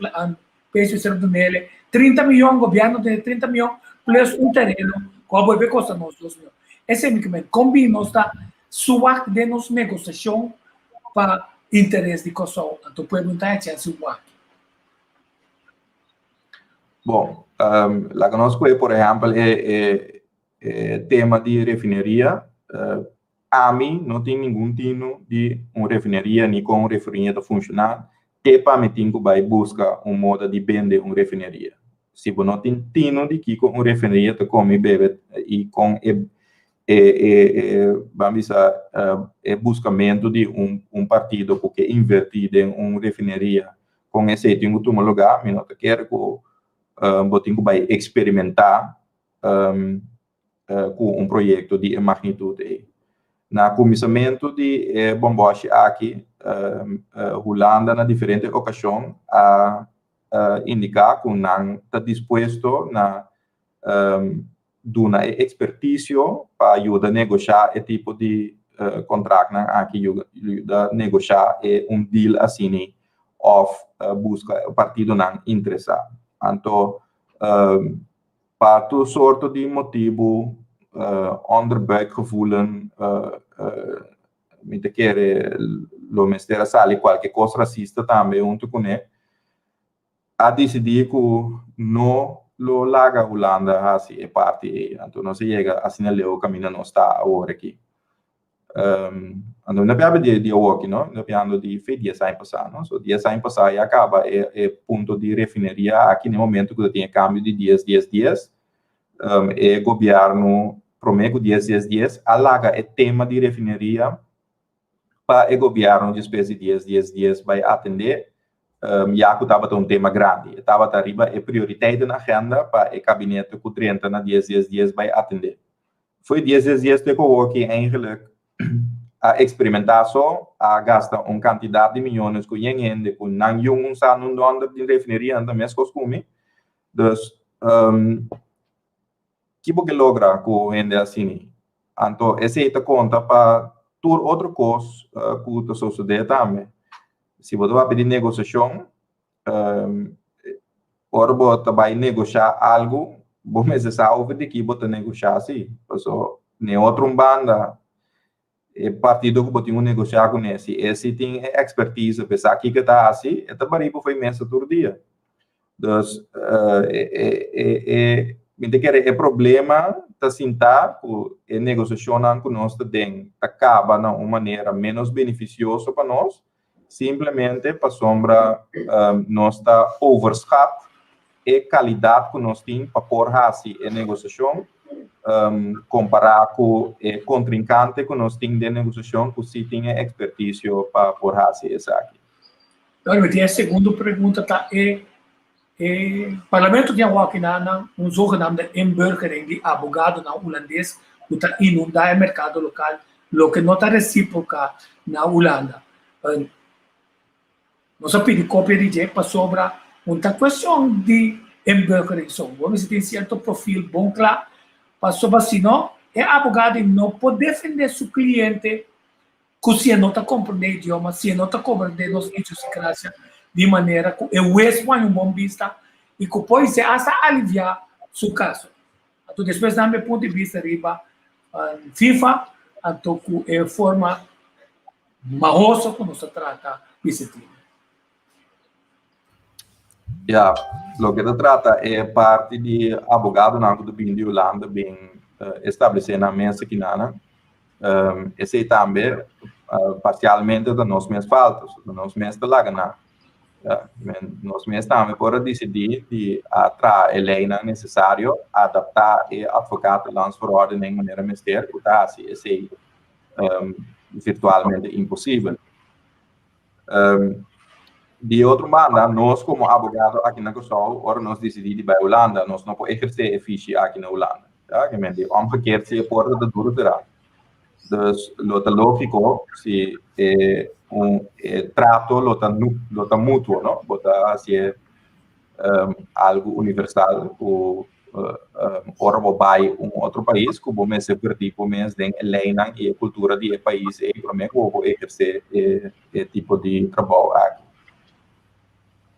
peso será do nele, 30 milhões, governo tem 30 milhões, plus terreno, qual vai ver custa nós 2 milhões. Esse é o que combina está suac de nos negociação para interesse de coção. Então, perguntar é se suac. Bom, lá que nós por exemplo, tema de refinaria. A mim, não tem nenhum tino de uma refinaria, nem com uma refinaria funcionar, que para mim tem que vai buscar um modo de vender uma refinaria. Se você não tem tino de que com uma refinaria, tu come bebe e com vamos dizer, buscamento de um partido que invertido em uma refinaria, com esse tem que tomar lugar, mas não quero que você vai experimentar com projeto de magnitude. Na comissamento de Bomboche aqui, Holanda, na diferentes ocasiões, a indicar que não está disposto a dar uma expertise para ajudar a negociar esse tipo de contrato, aqui ajuda a negociar deal assim, ou busca o partido não interessado. Então, para todo soorten de motivo, onderbuikgevoelen, met keren, lo mestera sali qualquer coisa racista também, junto com ele, a decidir que não lo larga Holanda assim, é parte, então não se chega assim o caminho não está agora aqui. Então, não é de hoje, não? Não é de fez dias sem passar, não? So, dias sem passar e acaba ponto de refinaria aqui no momento que tem câmbio de dias. O governo promete dias, alaga o tema de refinaria para o governo de espécie dias vai atender, já que estava um tema grande, estava arriba é prioridade na agenda para o gabinete que 30 na dias vai atender. Foi dias de que eigenlijk a experimentação, a gastar quantidade de milhões que gente que não yung sa não donde de refinaria anda mesmo costume, dus que porque logra com gente assim, então esse é conta para tudo outra coisa que o suceder também. Se você vai pedir negociação, ora você vai negociar algo, você sabe de que você negociar assim, então nem outra banda partido que você tem negociar com esse tem expertise, pensar que está assim, é também foi imenso todo dia. Então, é problema da sentar a negociação que nós temos acaba de uma maneira menos beneficiosa para nós, simplesmente para sombra nós está overscat a qualidade que nós temos para pôr assim a negociação, comparar com o contrincante que nós temos de negociação que se tem expertise para pôr assim isso aqui. Agora, a segunda pergunta tá o parlamento de Wakhinana, zogenaamde inburgering de abogado na holandês, que está inundar o mercado local, lo que não está recíproca na Holanda. Nós pedimos cópia de jeito para sobre uma questão de inburgering. Vamos ter certo perfil bom claro, para sobre assim, não, o abogado não pode defender seu cliente que se não está compreendendo o idioma, se não está compreendendo os idiosincrásia, de maneira que o juiz põe bom vista e que pode ser hasta aliviar seu caso. Então, depois, do meu ponto de vista, riba, FIFA, então, é forma mahosa que nós trata esse tema. Lo que se trata é parte de abogado do bem de Holanda, bem estabelecido na mesa aqui, esse também, parcialmente, da nossa mesma falta, da nossa mesma lagana. Nós mesmos também podemos decidir de atrair a lei necessária, adaptar e advogar lançar por ordem de maneira mestra, que está assim, esse virtualmente impossível. De outra maneira, nós como abogado aqui na Kosovo, ora nós decidimos para a Holanda, nós não podemos exercer eficiência aqui na Holanda. Que omgekeerd se porta de duro terá. Dus lo lógico se trato lo mutuo, ¿no? Bota así algo universal o ora vai outro país que vou se perder por mês de lei e a cultura de país e para mim vou exercer esse tipo de trabalho aqui.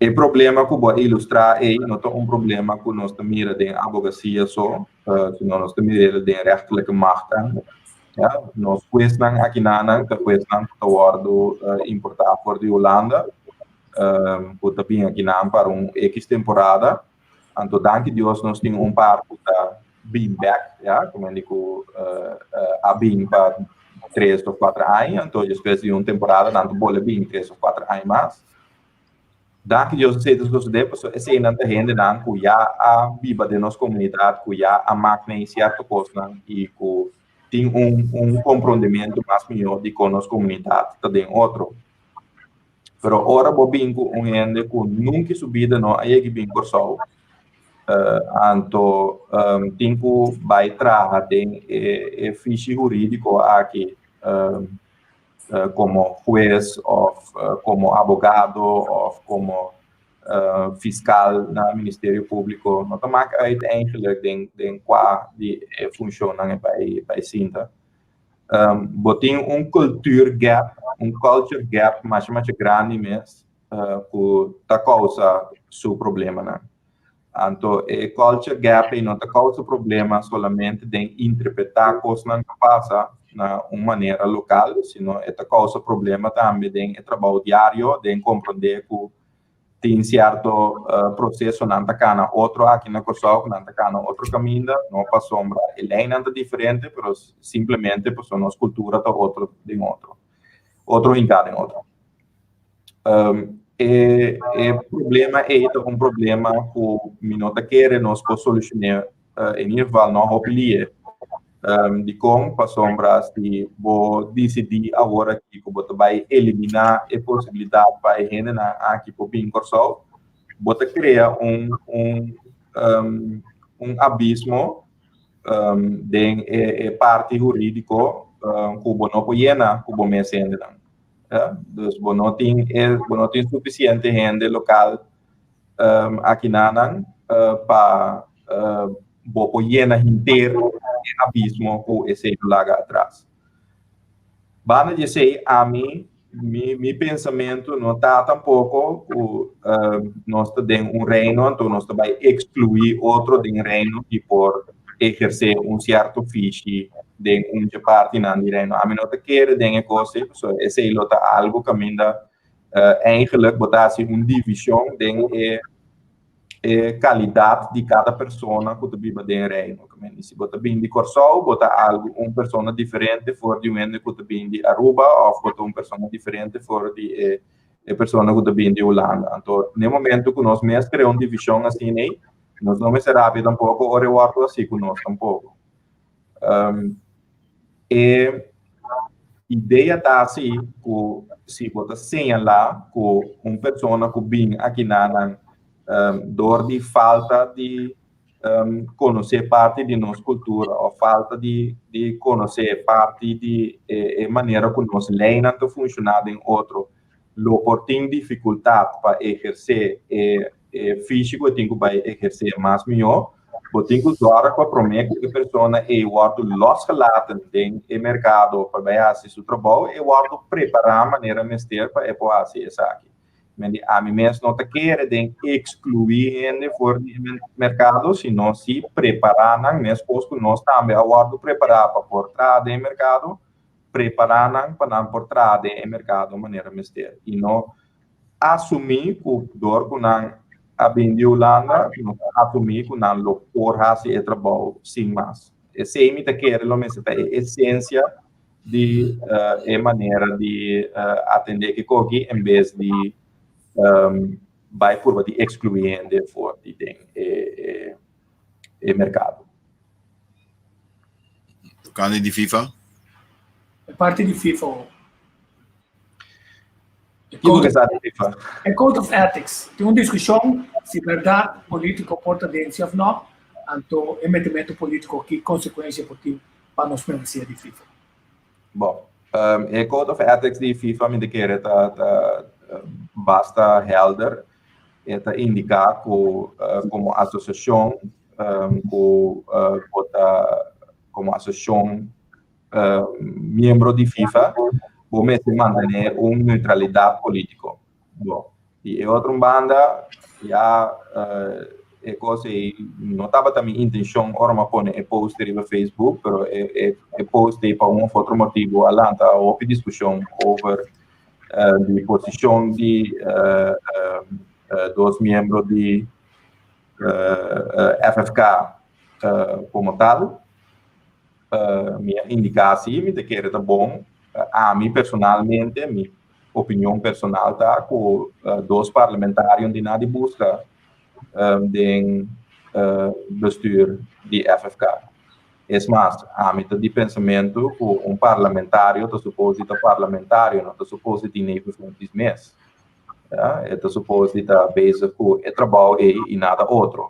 O problema que vou ilustrar é não é problema que nós mira de advocacia só, senão nós mira de rechtelijke machten. Ja, nós questionamos aqui na questionamos o importar por de Holanda, que também aqui na para X temporada. Então, danke Deus, nós temos par da beam back, ja, como eu digo, a beam para 3 ou 4 anos, então depois de temporada, tanto bola beam 3 ou 4 anos mais. Danke Deus, se isso suceder, esse não tem gente não que já a viva de nossa comunidade, que já a máquina em certa coisa e que tem compreendimento mais melhor de com nossa comunidade, também outro. Pero ora bo bingo gente que nunca subida no aí que bingo só. Anto tenho vai trabalhar em fiche jurídico aqui como juez ou como abogado ou como fiscal no Ministério Público. Não maakt uiteindelijk den qua die functioneren bij Sinta. Botin culture gap mais grande mesmo que tá causa seu problema, né? Então, culture gap não tá causa problema somente de interpretar coisas que passa na uma maneira local, sino tá causa problema também de trabalho diário, de compreender que tem certo processo não tá na outro aqui na Kosovo, não tá na outro caminho, não passa sombra, ele ainda é diferente, mas simplesmente por sua nossa cultura tá outro de outro encade em outro. O problema é problema que não quer nós poder solucionar em nível não opinie de como para sombras de vou decidir agora que você vai eliminar a possibilidade para a gente aqui para o Kosovo, você cria abismo de parte jurídico que você não pode na que você me sente dus não tem suficiente gente local aqui na para poder inteiro abismo que esse laga atrás. Bana dizer a mim, meu pensamento não está tampouco que nós temos reino, então nós vai excluir outro de reino e por exercer certo fiche de parte na reino. A mim não quer de coisa, esse é algo que ainda eigenlijk botar divisão de qualidade de cada pessoa que vive dentro do reino. Se você vem de Kosovo, botar algo uma pessoa diferente for de um que vem de Aruba ou botar uma pessoa diferente for de pessoa que vem de Holanda. Então, no momento que nós mesmos criamos uma divisão assim, nós não será tampouco o reward assim que nós tampouco. Ideia está assim que se você señalar que uma pessoa que vem aqui na dor de falta de conhecer parte de nossa cultura ou falta de conhecer parte de maneira que nós leis não funcionam em outro, por ter dificuldade para exercer físico, tem que exercer mais melhor, tem que usar para prometer que a pessoa losgelaten no mercado para fazer seu trabalho e preparar a maneira de para fazer isso aqui. A mim mesmo não quer excluir gente fora do mercado, senão se preparar na mesma coisa que nós também agora preparar para por trás do mercado, preparar para não por trás do mercado de maneira mestre. E não assumir que dor que não aprendi Holanda, assumir que não lo por fazer trabalho sem mais. Esse é me quer lo mesmo a essência de maneira de atender que cogi em vez de vai por de excluir de fora de mercado. Tocando de FIFA? Parte de FIFA. Code of Ethics. Tem uma discussão se verdade política porta dentro ou não, então emitimento político que consequência para nós membros de FIFA. Bom, o Code of Ethics de FIFA me quer basta helder, está indicar que como associação, como associação membro de FIFA, vamos manter uma neutralidade política. Bom, e outra banda já coisa não estava também intenção ora pôr post no Facebook, pero post para outro motivo, alanta houve discussão over de posição de dos membros de FFK como tal, minha indicação me que era bom, a mim personalmente, minha opinião personal tá com dois parlamentários de nada busca de bestuur de FFK. É mais, a mim de pensamento que parlamentário está suposto estar parlamentário, não está suposto ter nem funções está suposto estar basic com trabalho e nada outro.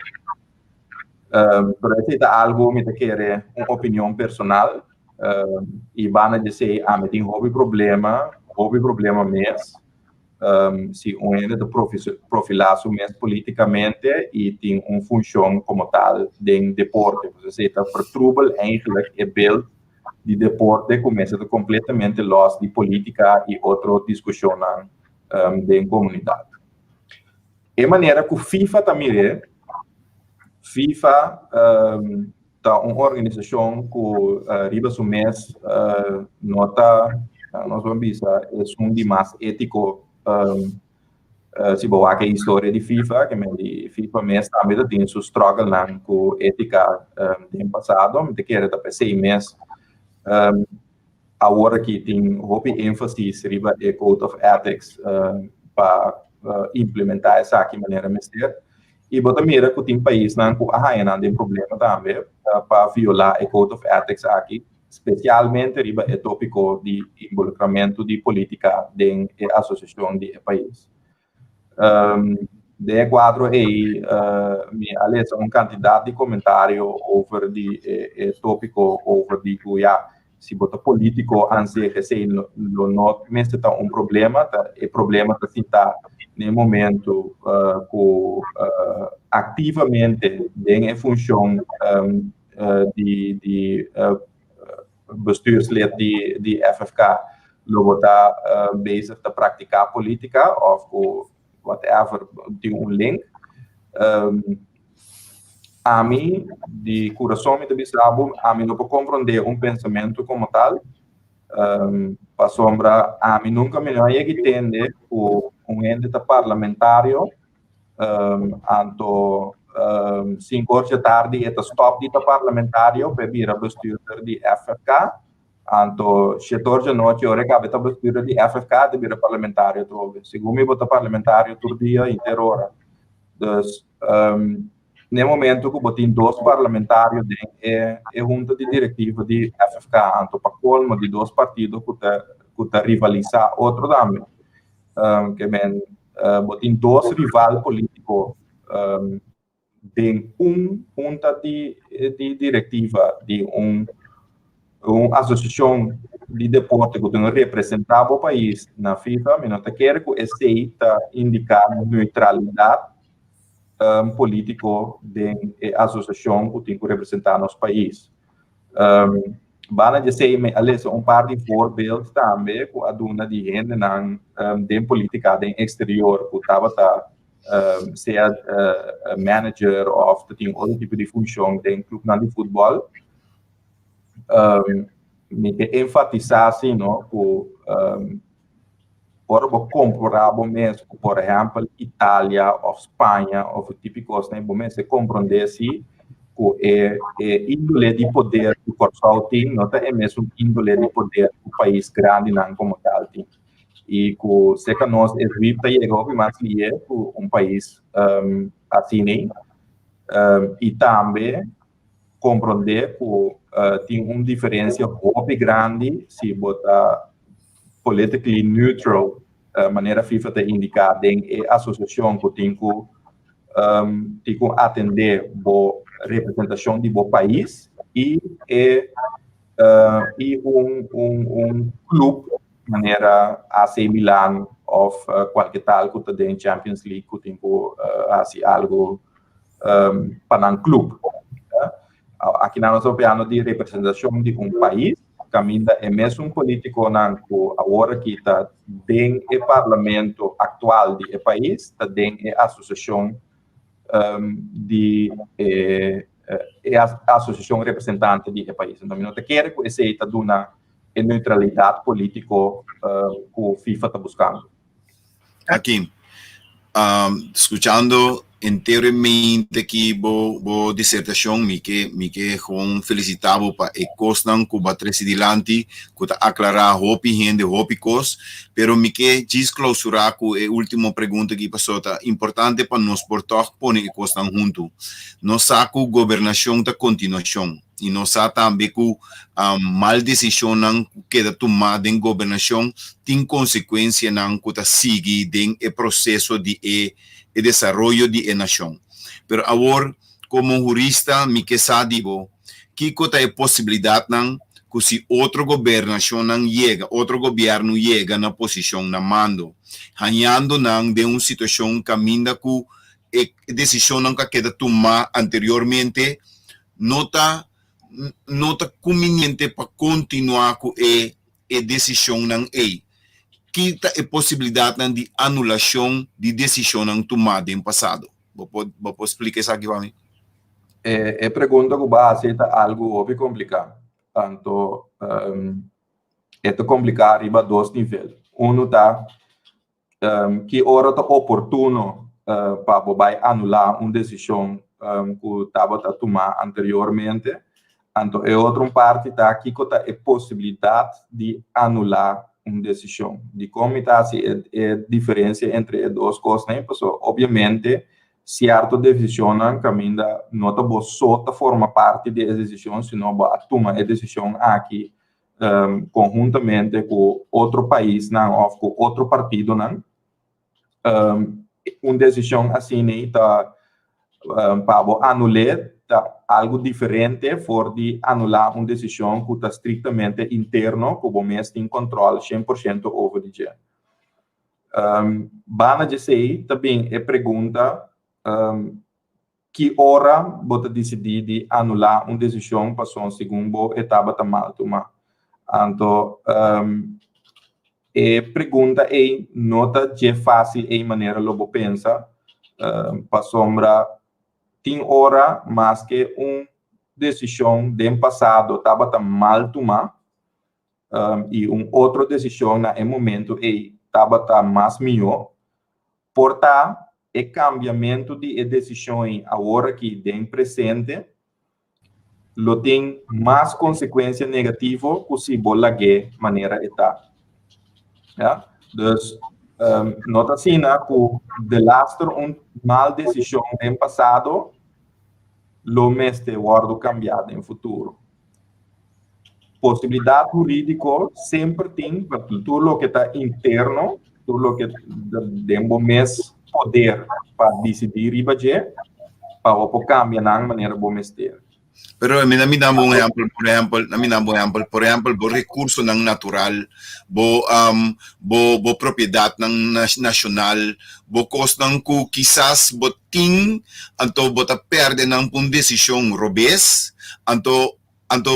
Pero esse é algo que me quer uma opinião personal e van a dizer, me tem hobby problema mesmo. Se é de profilar-se mesmo politicamente e tem uma função como tal de deporte. Você está vertroebel eigenlijk é beeld de deporte começa a completamente los de política e outra discussão de comunidade. De maneira que o FIFA também é, FIFA tá uma organização que riba o mês nota nós vamos dizer é um de mais ético se boa a história de FIFA que me FIFA mês também tem seu struggle com ética do passado me quer da PC mês agora que tem hobby ênfase riba é Code of Ethics para implementar essa aqui maneira mestre e bota mira que tem país não que não tem problema também para violar o Code of Ethics aqui especialmente riba é tópico de involucramento de política de associação de país de quadro aí me alessa quantidade de comentário over de tópico over de se bota político anse receio no not mesmo tá problema tá é problema tá está no momento ativamente em função de bestuurslid de FFK logo tá bezig te praticar política of whatever de link a mim de coração me bisabo a mim não pode compreender pensamento como tal para sombra a mim nunca me não ia entender ente parlamentário anto 5 horas da tarde é stop de parlamentário para vir a bestuurder de FFK anto 7 horas da noite hora que a bestuurder de FFK de vir a parlamentário trove segundo me bota parlamentário todo dia inteiro hora dus no momento que botem 2 parlamentários é junta de diretiva de FFK anto para colmo de 2 partidos que tá rivalizar outro também que men botem 2 rival político de junta de diretiva de uma associação de deporte que tem representado o país na FIFA, mas não quer que aceita indicar neutralidade político de associação que tem que representar nosso país. Van dizer, aliás, par de voorbeelden também com a duna de gente de política de exterior que estava ser manager of tem outro tipo de função de clube de futebol me que enfatizar assim não que por comparar mesmo por exemplo Itália ou Espanha ou típicos né bom se compreender se que é índole de poder que Portugal tem não é mesmo índole de poder do país grande não como tal tem e que se que nós evita chegar mais ali país assim né e também compreender que tem uma diferença muito grande se botar politically neutral maneira FIFA te indicar em associação que tem que atender a representação de bo país e clube maneira AC Milan ou qualquer tal que tem Champions League que tem assim algo para um clube aqui na nossa opinião de representação de país caminha é mesmo político não agora que está dentro do parlamento atual do país está dentro da associação de associação representante do país então não quer que esse está dando a neutralidade política que o FIFA está buscando aqui escuchando inteiramente aqui bo dissertação me que com felicitavo para e costan que batresi dilante que tá aclarar hopi gente hopi cos pero me que desclausurar com a última pergunta que passou tá importante para nós portar pone e costan junto nós saco governação da continuação e nós também que mal decisão que da tomada em governação tem consequência não que tá seguir em o processo de e desenvolvimento de nação. Pero agora, como jurista, me que sabe, que é possibilidade não, que se outro governação não chega, outro governo chega na posição na mando, ganhando não de uma situação caminha com decisão não que queda tomar anteriormente, nota conveniente para continuar com a decisão não é. Que é possibilidade não de anulação de decisão não tomada em passado. Vou explicar isso aqui para mim. É pergunta que base é algo bem complicado. Tanto é complicado riba dois níveis. Um tá que hora tá oportuno para anular uma decisão que estava a tomar anteriormente. Então, é outra parte tá que tá a possibilidade de anular uma decisão. De como está a diferença entre as duas coisas, né? Porque, obviamente, certa decisão caminha não tá só forma parte da decisão, senão a tomar a decisão aqui conjuntamente com outro país, não, ou com outro partido, não. Uma decisão assim, né, tá para anular tá algo diferente for de anular uma decisão que está estritamente interno, que o mês tem controle 100% over the dia. Bana dizer também é pergunta que hora você decidir de anular uma decisão para uma segunda etapa tá mal tomar. Então, a pergunta é nota de fácil em maneira logo pensa para sombra tem hora mas que uma decisão do passado estava tá mal tomar e uma outra decisão na momento estava tá mais melhor. Portanto, o cambiamento de decisões agora que tem presente tem mais consequências negativas possível lá de maneira está. Ja? Dus nota assim que de lastre uma mal decisão no passado lo mestre guardo cambiado no futuro. Possibilidade jurídica sempre tem para tudo o que está interno, tudo o que tem o mesmo poder para decidir e para cambiar na maneira bom mestre. Pero me dá um exemplo, por exemplo, o recurso não natural, bo propriedade não nacional, bo custo não que quizás bo ting, anto bo ta perde não por decisão robês, anto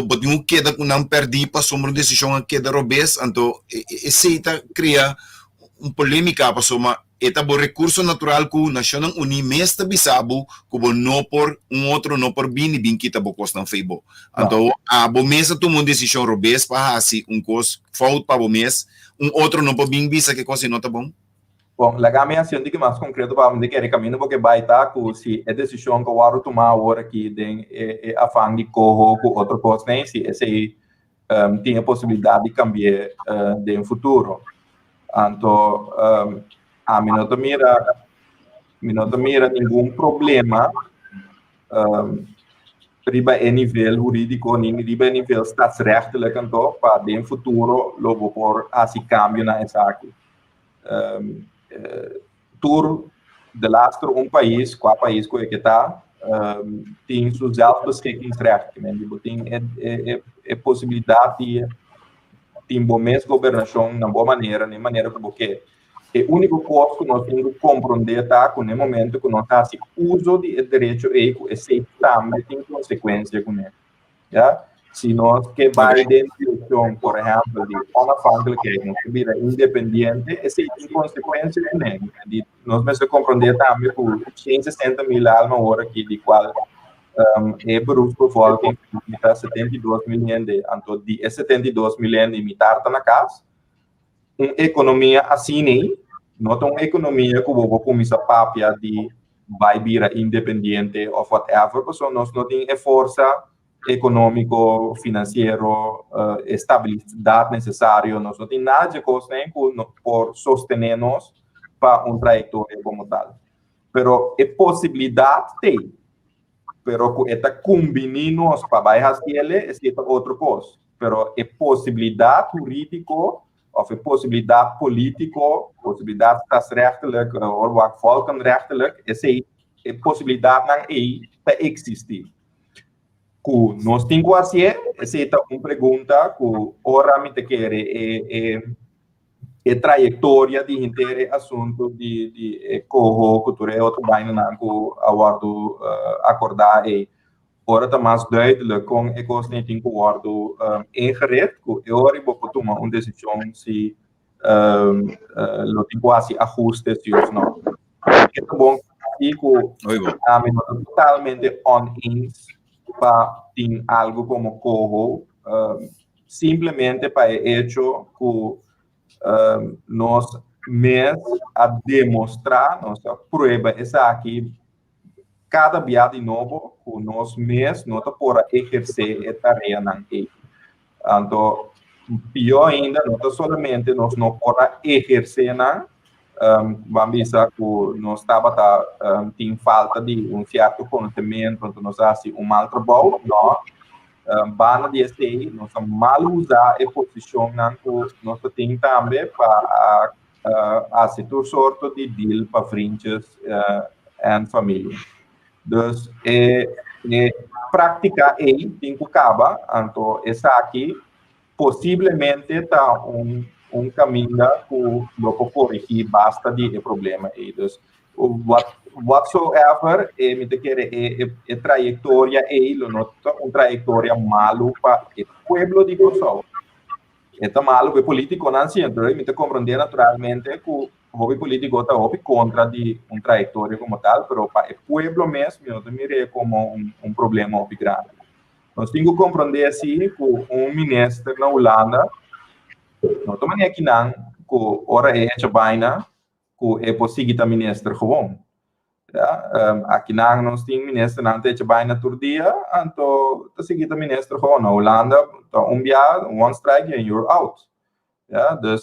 bo tinha queda que não perdi para sombra decisão queda robês, anto esse cria polêmica para soma eta bo recurso natural ku national uni mesta bisabo ku bo no por outro no por bini kita bo cost ng febo anto bo mesa tomou decisão robês para assim cos fault para bo mes outro no por bing bisa que coisa não tá bom. Bom, legal minha assim de que mais concreto para me que caminho porque vai tá com se a decisão que eu vou tomar agora aqui tem a fang de corro com outro coisa nem se esse tem a possibilidade de cambiar de futuro. Então a mim não mira nenhum problema riba a nível jurídico nem riba a nível statsrechtelijk então para no futuro logo por assim cambio na essa aqui tur de lastro país qual país que está tem suas zelfbeschikkingsrecht tem a possibilidade de tem bom mês governação na boa maneira nem maneira porque o único coisa que nós temos que compreender tá com no momento que nós tá se uso de direito e esse também tem consequência com ele, já se nós que vai dentro por exemplo de onafhankelijkheid nós que vira independente esse tem consequência com ele de nós mesmo compreender também que 160.000 alma hora aqui de qual é beroepsbevolking met 72 miljoen de então de 72 miljoen de militar tá na casa uma economia assim nem não é uma economia que vou começar a papia de vai virar independente ou whatever, porque nós não temos força econômico, financeiro, estabilidade necessária, nós não temos nada de coisa nem por sostener-nos para uma trajetória como tal. Pero a possibilidade tem, pero que está combinando para baixar ele é outra coisa. Pero a possibilidade jurídica of a possibilidade política, possibilidade statsrechtelijk of volkenrechtelijk, esse possibilidade não é existir. Que nós temos que fazer essa pergunta que ora me te quer trajetória de inteiro assunto de corro cultura é outro bairro não que aguardo acordar ora tá mais duidelijk com a coisa tem que aguardo ingerido que ora vou tomar uma decisão se lo tem quase ajuste se ou não é bom e que a mim totalmente on-ins para ter algo como corro simplesmente para hecho que nós mesmo a demonstrar nossa prova essa aqui cada dia de novo que nós mesmos não por exercer a tarefa não então pior ainda não somente nós não por exercer não vamos dizer que nós estava tem falta de certo conhecimento então nós fazemos mal trabalho não bana de STI, nós mal usar a posição que nós temos também para fazer toda sorte de deal para frentes e família. Então, praticar tem que acabar, então, essa aqui possivelmente está caminho que logo corrigir basta de problema. Então, whatsoever me te quer trajetória uma trajetória malo para o pueblo de Kosovo. É malo que o político não siempre me te compreender naturalmente que o político está contra de uma trajetória como tal, mas para o pueblo mesmo eu te mire como problema grande. Nós temos que compreender assim que ministro na Holanda não toma nem aqui não que ora é a baina que é possível ministro gewoon. Aqui nós temos ministro não tem baina todo dia, então tá seguindo ministro gewoon na Holanda, tá dia one strike and you're out. Então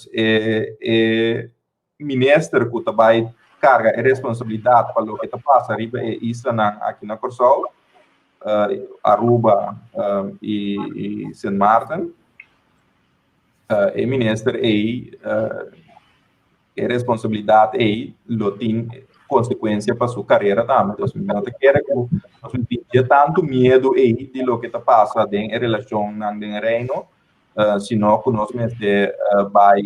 ministro que também carga a responsabilidade para o que está passando arriba é isso aqui na Kosovo, Aruba e Sint Maarten. O ministro a responsabilidade lo tem consequência para sua carreira também. Então, não te quer que nós não tenha tanto medo de lo que está passando em relação com o reino, senão que nós mesmos vai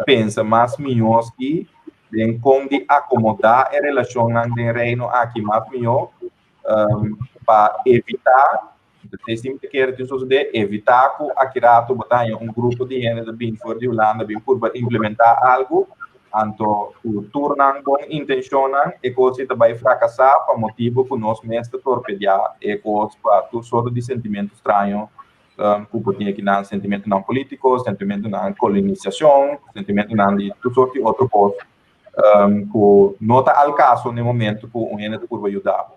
pensar mais melhor que em como de acomodar a relação com o reino aqui mais melhor para evitar sempre quer evitar que aqui rato botar grupo de gente de bem for de Holanda bem por implementar algo então o tornar bom intenção e coisa vai fracassar por motivo que nós mesmos torpedear e coisa para todo sorte de sentimento estranho que tem aqui não sentimento não político sentimento não colonização sentimento não de todo sorte de outra coisa que não está ao caso no momento que um gente por ajudar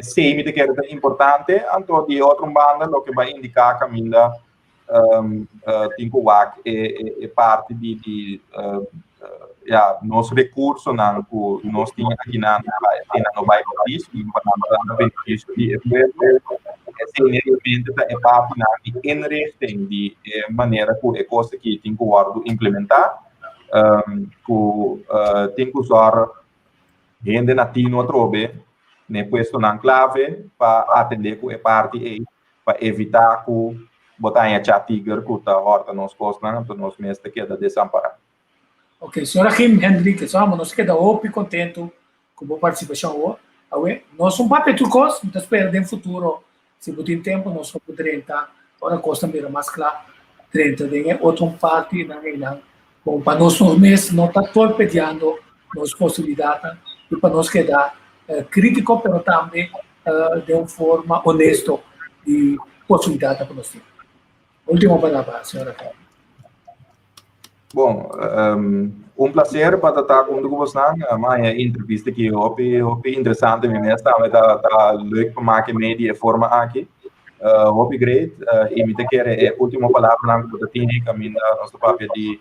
semi de que é importante, então de outra banda o que vai indicar que ainda tem que parte de nosso recurso não que nós temos aqui na no bairro disso e para benefício de realmente é parte de enriquecimento de maneira que é coisa que tem que guardar implementar que tem que usar gente nativa trobe ne questo nan clave para atender com a parte para evitar que botar em a tiger que tá horta nos costas então nós mesmo queda desamparado. Ok, senhora Kim Hendrik, nós queda opi contento com a participação hoje. Nós um papel turcos, então espero no futuro se botar tempo nós poderemos estar ora costa mira mais claro 30 de outra parte na ilha bom para nós mesmo não tá torpedeando nos possibilidades e para nós quedar crítico, mas também de uma forma honesta e possibilidade para nós. Última palavra, senhora. Bom, prazer para estar com você na minha entrevista aqui. Hope interessante mesmo, tá leuk para marcar media forma aqui. Hope great. E me quer a última palavra na que tem caminho nosso papel de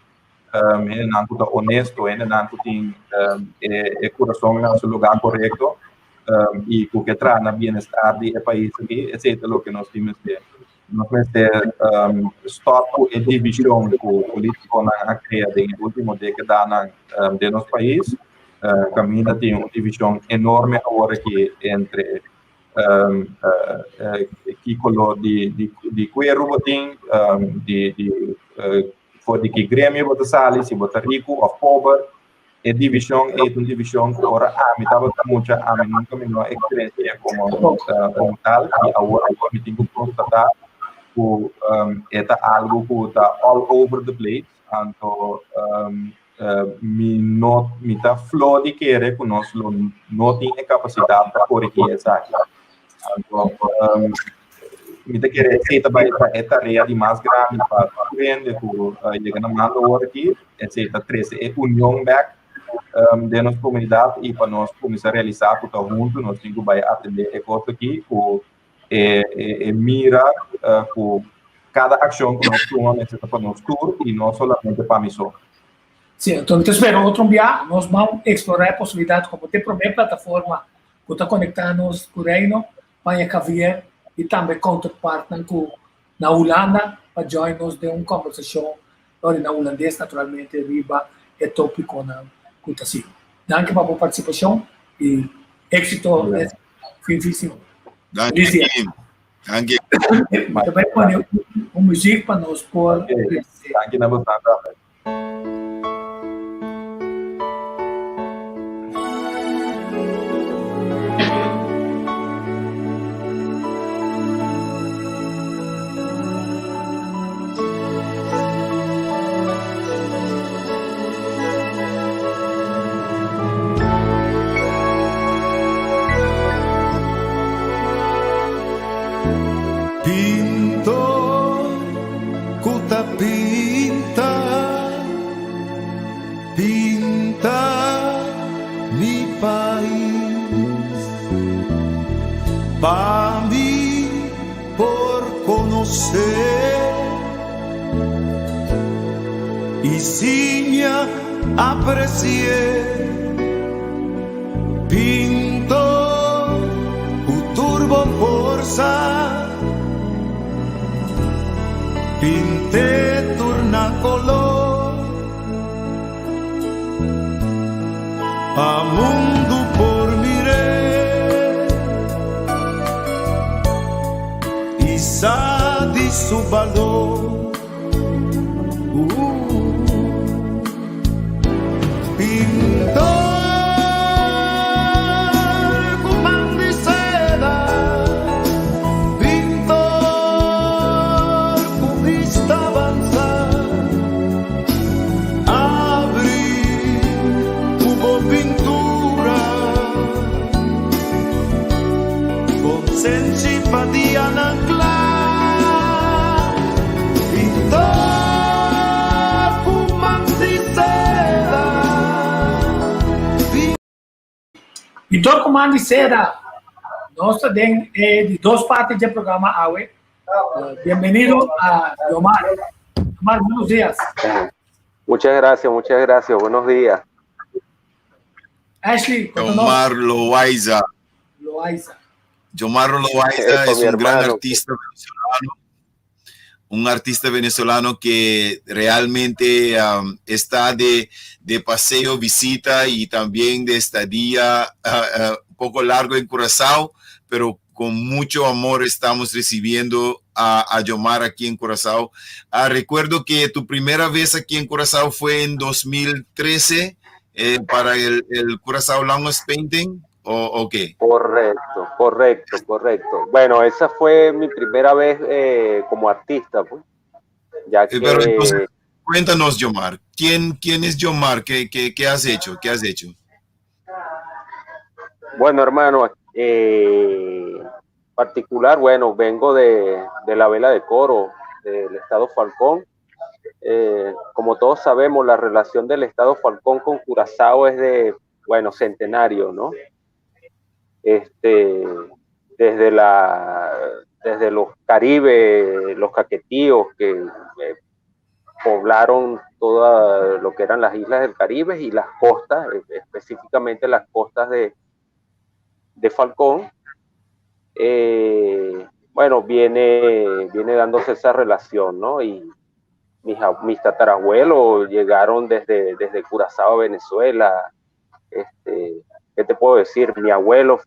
não está honesto, não tem coração no seu lugar correto e que traz na bem-estar do país aqui, etc. O que nós temos de nós vamos ter stop a divisão política na criada em última década de nosso país. Caminha tem uma divisão enorme agora que entre que colou de cuero botim de for de que Grêmio bota sali se bota rico ou pobre a divisão é uma divisão que agora a mim estava muito a mim nunca me não experiência como tal e agora me tenho que constatar que é algo que está all over the place então me está flow de querer que nós não tem capacidade para corrigir essa aqui então me está querer ser também a tarefa de mais grande para aprender que chega na mão agora aqui essa três é união back de nossa comunidade e para nós começar a realizar tudo junto nós temos que atender a coisa aqui que mira com cada ação que nós tomamos para nós tour e não somente para a missão. Sim, então espero outro dia nós vamos explorar a possibilidade como ter primeira plataforma que está conectando-nos com o reino para Javier e também counterpart na Holanda para join-nos de uma conversação na holandês naturalmente riba é tópico na Kutasi. Danke pela participação e êxito finíssimo. Danke. Danke. Também põe uma música para nós pôr. Danke na bastante. Para mí por conocer y sin apreciar pinto un turbo forza pinte turna color a mundo por mirar sa di su valor pintor con de seda pintor con vista avanzar abrir hubo pintura con sensipatia anclar Pintor Comando e Seda, nós também de duas partes do programa AWE. Bem-vindo a Yomar. Yomar, buenos días. Muchas gracias, buenos días. Ashley, Yomar Loaiza. Yomar Loaiza es un gran artista venezolano. Un artista venezolano que realmente está de paseo, visita y también de estadía un poco largo en Curazao, pero con mucho amor estamos recibiendo a Yomar aquí en Curazao. Recuerdo que tu primera vez aquí en Curazao fue en 2013 para el Curazao Longest Painting. ¿O qué? Correcto. Bueno, esa fue mi primera vez como artista, pues. Ya que... Pero entonces, cuéntanos, Yomar. ¿Quién es Yomar? ¿Qué has hecho? Bueno, hermano, particular, bueno, vengo de la vela de coro del Estado Falcón. Como todos sabemos, la relación del Estado Falcón con Curazao es de, bueno, centenario, ¿no? Desde los Caribes, los caquetíos que poblaron toda lo que eran las islas del Caribe y las costas, específicamente las costas de Falcón, bueno, viene dándose esa relación, ¿no? Y mis tatarabuelos llegaron desde Curazao a Venezuela. ¿Qué te puedo decir? Mi abuelo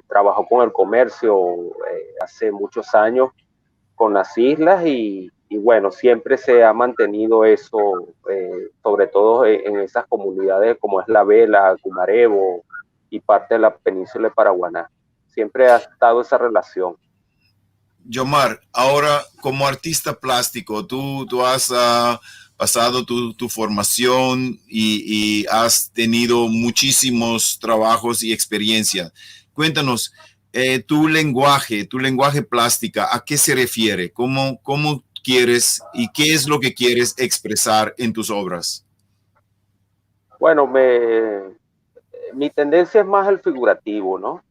trabajó con el comercio hace muchos años con las islas y bueno, siempre se ha mantenido eso, sobre todo en esas comunidades como es La Vela, Cumarebo y parte de la península de Paraguaná. Siempre ha estado esa relación. Yomar, ahora como artista plástico, tú has pasado tu formación y has tenido muchísimos trabajos y experiencia. Cuéntanos, tu lenguaje plástica, ¿a qué se refiere? ¿Cómo quieres y qué es lo que quieres expresar en tus obras? Bueno, mi tendencia es más al figurativo, ¿no?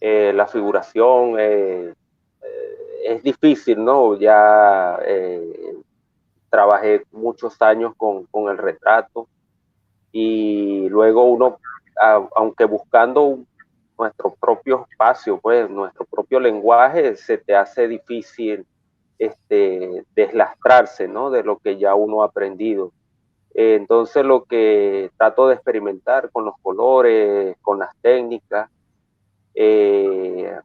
La figuración es difícil, ¿no? Ya trabajé muchos años con el retrato y luego uno, aunque buscando nuestro propio espacio, pues nuestro propio lenguaje, se te hace difícil deslastrarse, ¿no? De lo que ya uno ha aprendido. Entonces lo que trato de experimentar con los colores, con las técnicas,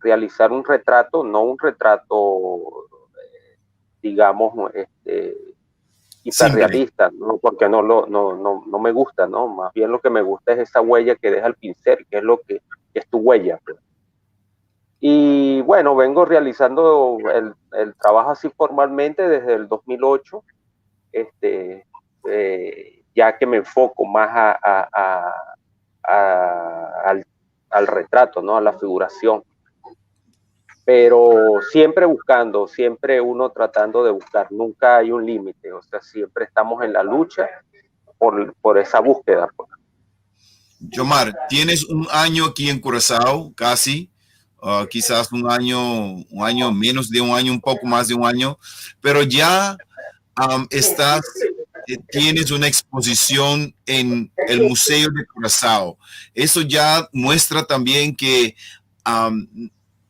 realizar un retrato, no un retrato, digamos, hiperrealista, ¿no? Porque no me gusta, ¿no? Más bien lo que me gusta es esa huella que deja el pincel, que es lo que es tu huella, pues. Y bueno, vengo realizando el trabajo así formalmente desde el 2008, ya que me enfoco más al retrato, ¿no? A la figuración. Pero siempre buscando, siempre uno tratando de buscar, nunca hay un límite, o sea, siempre estamos en la lucha por esa búsqueda, pues. Yomar, tienes un año aquí en Curazao, casi, quizás un año, menos de un año, un poco más de un año, pero ya tienes una exposición en el Museo de Curazao. Eso ya muestra también que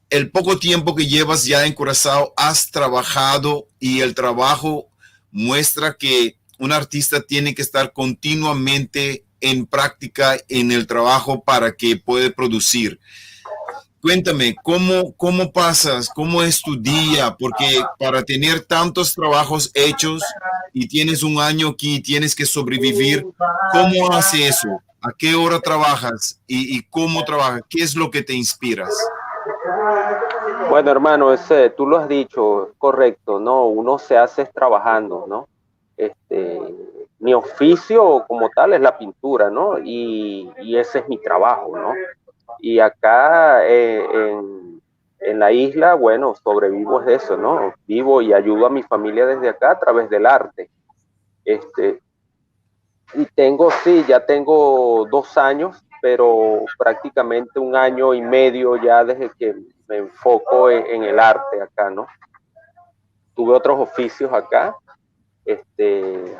el poco tiempo que llevas ya en Curazao has trabajado y el trabajo muestra que un artista tiene que estar continuamente en práctica en el trabajo para que pueda producir. Cuéntame, ¿cómo pasas? ¿Cómo es tu día? Porque para tener tantos trabajos hechos y tienes un año aquí y tienes que sobrevivir, ¿cómo haces eso? ¿A qué hora trabajas? ¿Y cómo trabajas? ¿Qué es lo que te inspiras? Bueno, hermano, tú lo has dicho, correcto, ¿no? Uno se hace trabajando, ¿no? Mi oficio como tal es la pintura, ¿no? Y ese es mi trabajo, ¿no? Y acá en la isla, bueno, sobrevivo es eso, ¿no? Vivo y ayudo a mi familia desde acá a través del arte. Y ya tengo 2 años, pero prácticamente 1 año y medio ya desde que me enfoco en el arte acá, ¿no? Tuve otros oficios acá,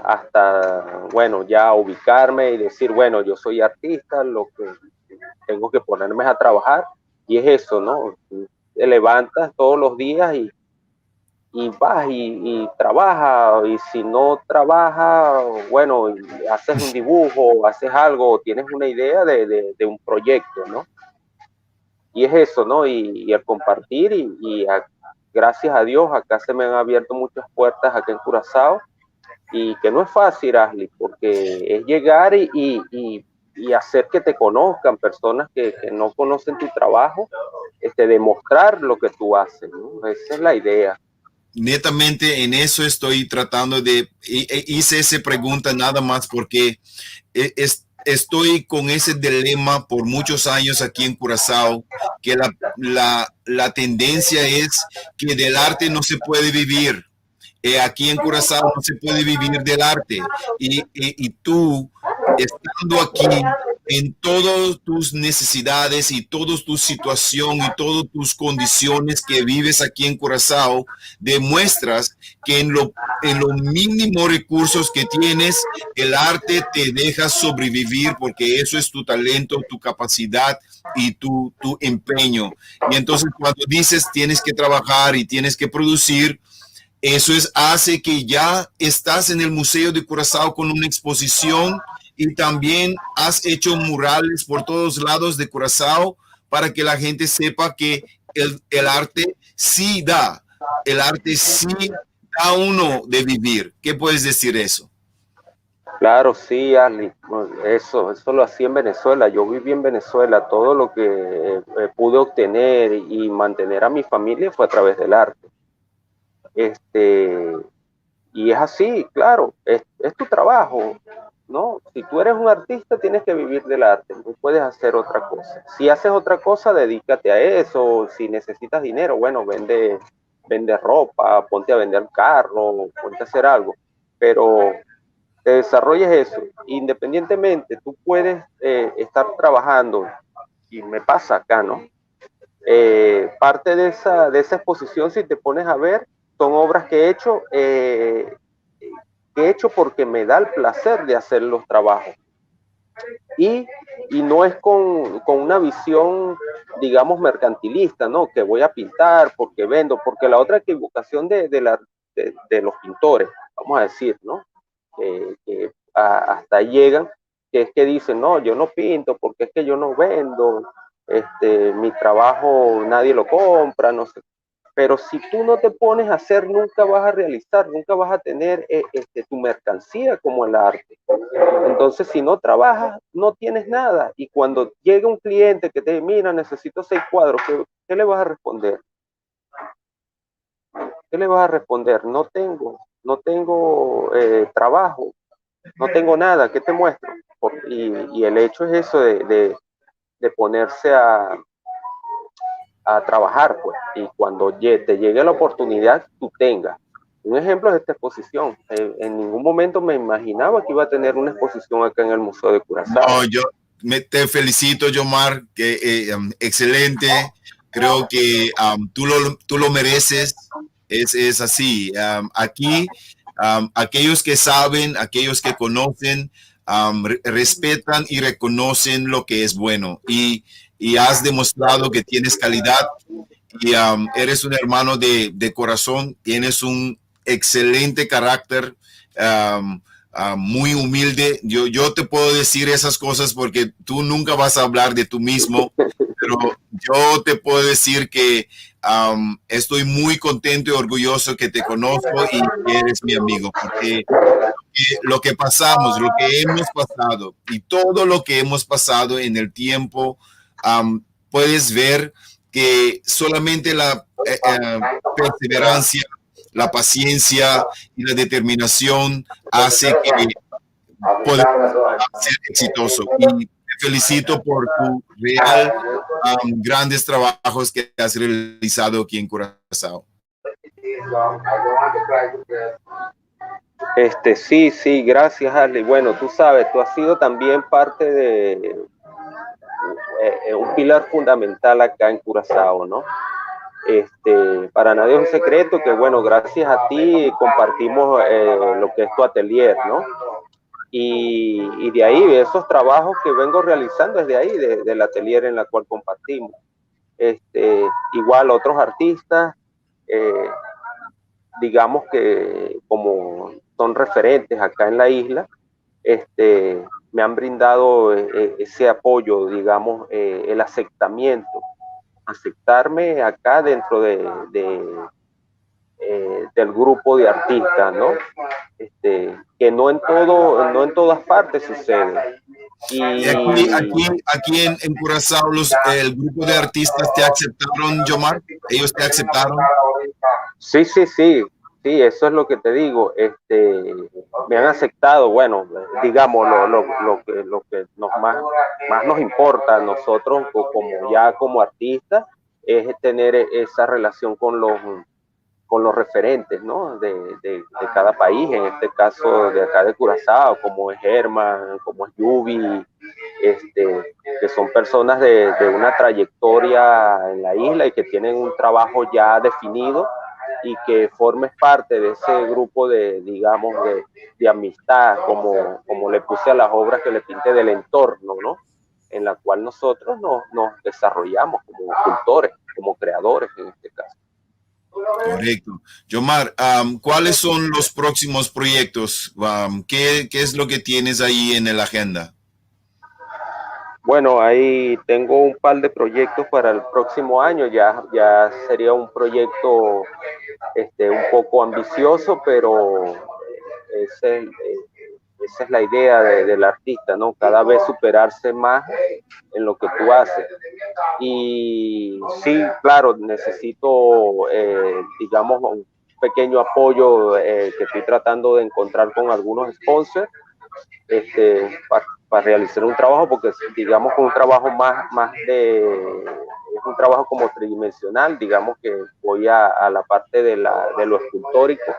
hasta, bueno, ya ubicarme y decir, bueno, yo soy artista, lo que tengo que ponerme a trabajar, y es eso, ¿no? Te levantas todos los días y vas y trabajas, y si no trabajas, bueno, haces un dibujo, haces algo, tienes una idea de un proyecto, ¿no? Y es eso, ¿no? Y el compartir, gracias a Dios, acá se me han abierto muchas puertas acá en Curazao, y que no es fácil, Ashley, porque es llegar y hacer que te conozcan personas que no conocen tu trabajo, demostrar lo que tú haces, ¿no? Esa es la idea. Netamente en eso estoy tratando hice esa pregunta nada más porque estoy con ese dilema por muchos años aquí en Curazao, que la tendencia es que del arte no se puede vivir. Aquí en Curazao no se puede vivir del arte. Y tú, estando aquí, en todas tus necesidades y toda tu situación y todas tus condiciones que vives aquí en Curazao, demuestras que en los mínimos recursos que tienes, el arte te deja sobrevivir porque eso es tu talento, tu capacidad y tu empeño. Y entonces cuando dices tienes que trabajar y tienes que producir, eso hace que ya estás en el Museo de Curazao con una exposición y también has hecho murales por todos lados de Curazao para que la gente sepa que el arte sí da, el arte sí da uno de vivir. ¿Qué puedes decir eso? Claro, sí, Arly, eso lo hacía en Venezuela. Yo viví en Venezuela. Todo lo que pude obtener y mantener a mi familia fue a través del arte. Y es así, claro, es tu trabajo, ¿no? Si tú eres un artista, tienes que vivir del arte, no puedes hacer otra cosa. Si haces otra cosa, dedícate a eso. Si necesitas dinero, bueno, vende ropa, ponte a vender carro, ponte a hacer algo. Pero te desarrolles eso. Independientemente, tú puedes estar trabajando, y me pasa acá, ¿no? Parte de esa exposición, si te pones a ver, son obras que he hecho porque me da el placer de hacer los trabajos. Y no es con una visión, digamos, mercantilista, ¿no? Que voy a pintar porque vendo, porque la otra equivocación de los pintores, vamos a decir, ¿no? Que hasta llegan, que es que dicen, no, yo no pinto porque es que yo no vendo, mi trabajo nadie lo compra, no sé. Pero si tú no te pones a hacer, nunca vas a realizar, nunca vas a tener tu mercancía como el arte. Entonces, si no trabajas, no tienes nada. Y cuando llega un cliente que te dice, mira, necesito 6 cuadros, ¿qué le vas a responder? ¿Qué le vas a responder? No tengo trabajo, no tengo nada, ¿qué te muestro? Y el hecho es eso de ponerse a trabajar, pues, y cuando te llegue la oportunidad, tú tengas. Un ejemplo es esta exposición. En ningún momento me imaginaba que iba a tener una exposición acá en el Museo de Curazao. No, te felicito, Yomar, que excelente. Creo que tú lo mereces. Es así. Aquí, aquellos que saben, aquellos que conocen, respetan y reconocen lo que es bueno. Y has demostrado que tienes calidad y eres un hermano de corazón, tienes un excelente carácter, muy humilde. Yo te puedo decir esas cosas porque tú nunca vas a hablar de tú mismo, pero yo te puedo decir que estoy muy contento y orgulloso que te conozco y que eres mi amigo, porque lo que pasamos, lo que hemos pasado y todo lo que hemos pasado en el tiempo, puedes ver que solamente la perseverancia, la paciencia y la determinación hace que podamos ser exitoso. Y te felicito por tu real grandes trabajos que has realizado aquí en Curazao. Sí, gracias, Harley. Bueno, tú sabes, tú has sido también parte de un pilar fundamental acá en Curazao, ¿no? Para nadie es un secreto que, bueno, gracias a ti compartimos lo que es tu atelier, ¿no? Y de ahí, de esos trabajos que vengo realizando desde ahí, del atelier en la cual compartimos. Igual otros artistas, digamos que como son referentes acá en la isla, me han brindado ese apoyo, digamos, el aceptarme acá dentro del grupo de artistas, ¿no? Que no en todas partes sucede. Y aquí en Curazao, el grupo de artistas te aceptaron, Yomar. ¿Ellos te aceptaron? Sí, eso es lo que te digo. Me han aceptado, bueno, digamos, lo que más nos importa a nosotros como artistas es tener esa relación con los referentes, ¿no? De cada país, en este caso de acá de Curazao, como es Herman, como es Yubi, que son personas de una trayectoria en la isla y que tienen un trabajo ya definido, y que formes parte de ese grupo digamos, de amistad, como le puse a las obras que le pinté, del entorno, ¿no? En la cual nosotros nos desarrollamos como cultores, como creadores en este caso. Correcto. Yomar, ¿cuáles son los próximos proyectos? ¿Qué es lo que tienes ahí en la agenda? Bueno, ahí tengo un par de proyectos para el próximo año. Ya sería un proyecto un poco ambicioso, pero esa es la idea del artista, ¿no? Cada vez superarse más en lo que tú haces. Y sí, claro, necesito, digamos, un pequeño apoyo que estoy tratando de encontrar con algunos sponsors para realizar un trabajo, porque digamos que un trabajo es un trabajo como tridimensional, digamos que voy a la parte de lo escultórico.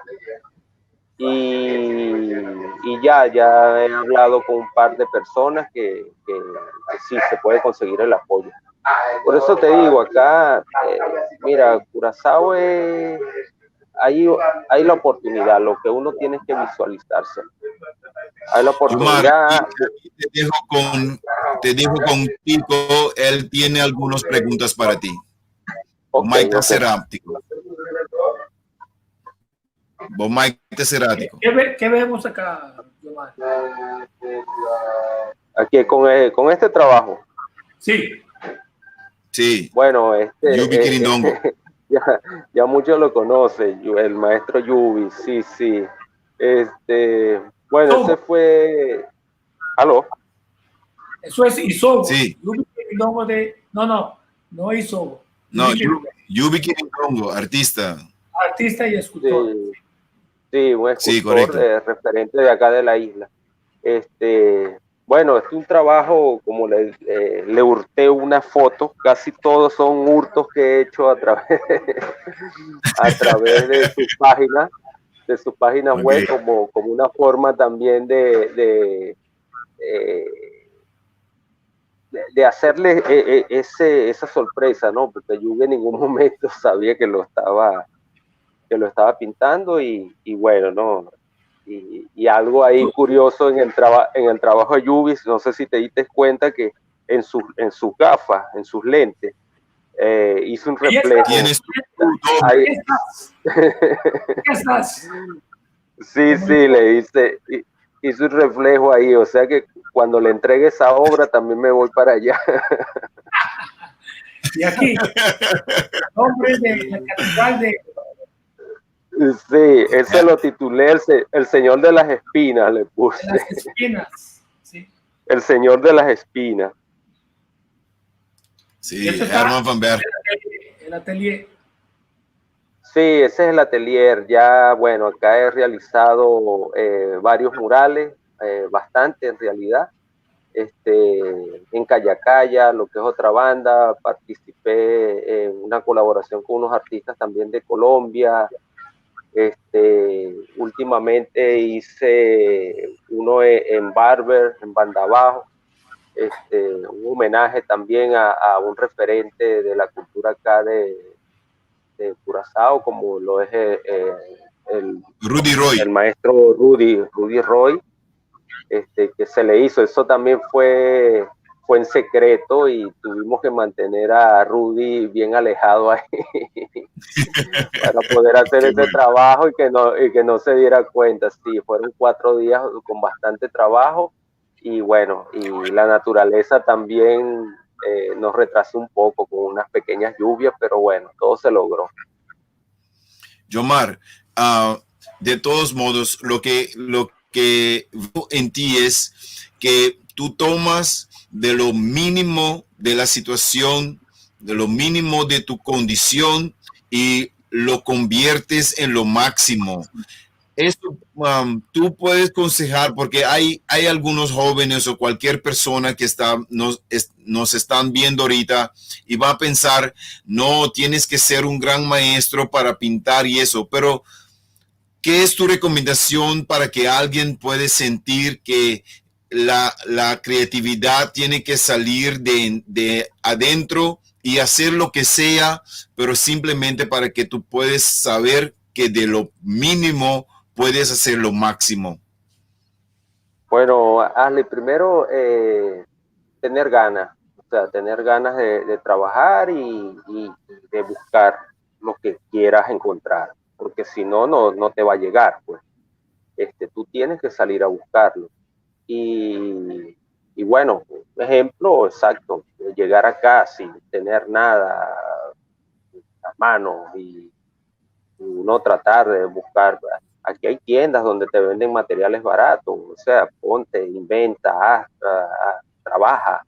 Y ya he hablado con un par de personas que sí se puede conseguir el apoyo. Por eso te digo, acá, mira, Curazao hay la oportunidad, lo que uno tiene que visualizarse. Hay la oportunidad. Yomar, te dejo con Tico, él tiene algunas preguntas para ti. Okay, Mike Cerático. Mike Cerático. ¿Qué vemos acá, Yomar? Aquí con este trabajo. Sí. Sí. Bueno, Yubi Quirindongo. ya muchos lo conocen, el maestro Yubi, sí. Bueno, ese fue. ¿Aló? Eso es Isobo. Sí. Yubi Quirindongo no Isobo. No, Yubi Quirindongo, artista. Artista y escultor. Sí, un escultor, sí, correcto. Referente de acá de la isla. Bueno, es un trabajo, como le hurté una foto, casi todos son hurtos que he hecho a través de su página Okay. web, como una forma también de hacerle esa sorpresa, ¿no? Porque yo en ningún momento sabía que lo estaba pintando, y bueno, ¿no? Y algo ahí curioso en el trabajo de Yubis, no sé si te diste cuenta que en sus gafas, en sus lentes, hizo un reflejo. ¿Tienes ¿Qué estás? Sí, hizo un reflejo ahí, o sea que cuando le entregue esa obra también me voy para allá. Y aquí, nombre de la catedral de... Sí, ese lo titulé el Señor de las Espinas, le puse. De las espinas, sí. El Señor de las Espinas. Sí, Herman Van Berg. El atelier. Sí, ese es el atelier. Ya, bueno, acá he realizado varios murales, bastante en realidad. En Cayacaya, lo que es otra banda, participé en una colaboración con unos artistas también de Colombia. Últimamente hice uno en Barber, en Banda Bajo, un homenaje también a un referente de la cultura acá de Curazao, como lo es Rudy Roy. El maestro Rudy Roy, que se le hizo. Eso también fue en secreto y tuvimos que mantener a Rudy bien alejado ahí para poder hacer ese trabajo y que no se diera cuenta. Sí, fueron 4 días con bastante trabajo, y bueno, y la naturaleza también nos retrasó un poco con unas pequeñas lluvias, pero bueno, todo se logró. Yomar, de todos modos, lo que veo en ti es que tú tomas de lo mínimo de la situación, de lo mínimo de tu condición, y lo conviertes en lo máximo. Esto tú puedes aconsejar, porque hay algunos jóvenes o cualquier persona que nos están viendo ahorita y va a pensar, no, tienes que ser un gran maestro para pintar y eso, pero ¿qué es tu recomendación para que alguien pueda sentir que la creatividad tiene que salir de adentro y hacer lo que sea, pero simplemente para que tú puedes saber que de lo mínimo puedes hacer lo máximo. Bueno, hazle primero tener ganas, o sea, tener ganas de trabajar y de buscar lo que quieras encontrar, porque si no, no te va a llegar, pues. Tú tienes que salir a buscarlo. Y bueno, ejemplo exacto, llegar acá sin tener nada en las manos y no tratar de buscar. Aquí hay tiendas donde te venden materiales baratos, o sea, ponte, inventa, haz, trabaja,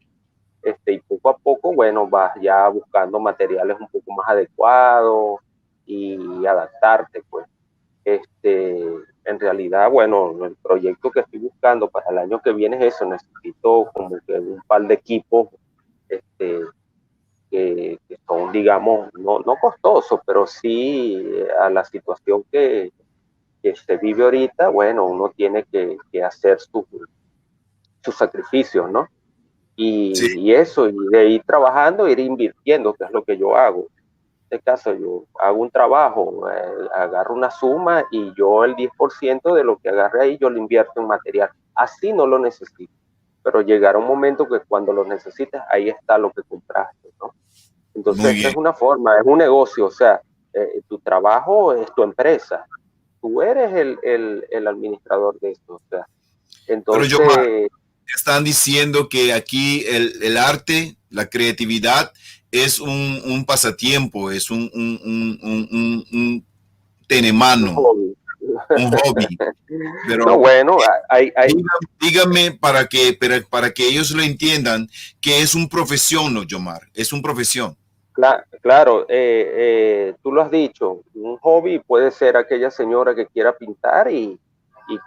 y poco a poco, bueno, vas ya buscando materiales un poco más adecuados y adaptarte, pues. En realidad, bueno, el proyecto que estoy buscando para el año que viene es eso, necesito como que un par de equipos, que son, digamos, no costosos, pero sí a la situación que se vive ahorita, bueno, uno tiene que hacer sus sacrificios, ¿no? Sí. Y eso, y de ir trabajando, ir invirtiendo, que es lo que yo hago. En este caso, yo hago un trabajo, agarro una suma y yo el 10% de lo que agarre ahí, yo lo invierto en material. Así no lo necesito, pero llegará un momento que cuando lo necesitas, ahí está lo que compraste, ¿no? Entonces, esta es una forma, es un negocio, o sea, tu trabajo es tu empresa, tú eres el administrador de esto, o sea, entonces... Pero yo, están diciendo que aquí el arte, la creatividad es un pasatiempo, es un tenemano, un hobby. Pero no, bueno, dígame para que ellos lo entiendan que es un profesión, ¿no, Yomar? Es una profesión. Claro, tú lo has dicho, un hobby puede ser aquella señora que quiera pintar y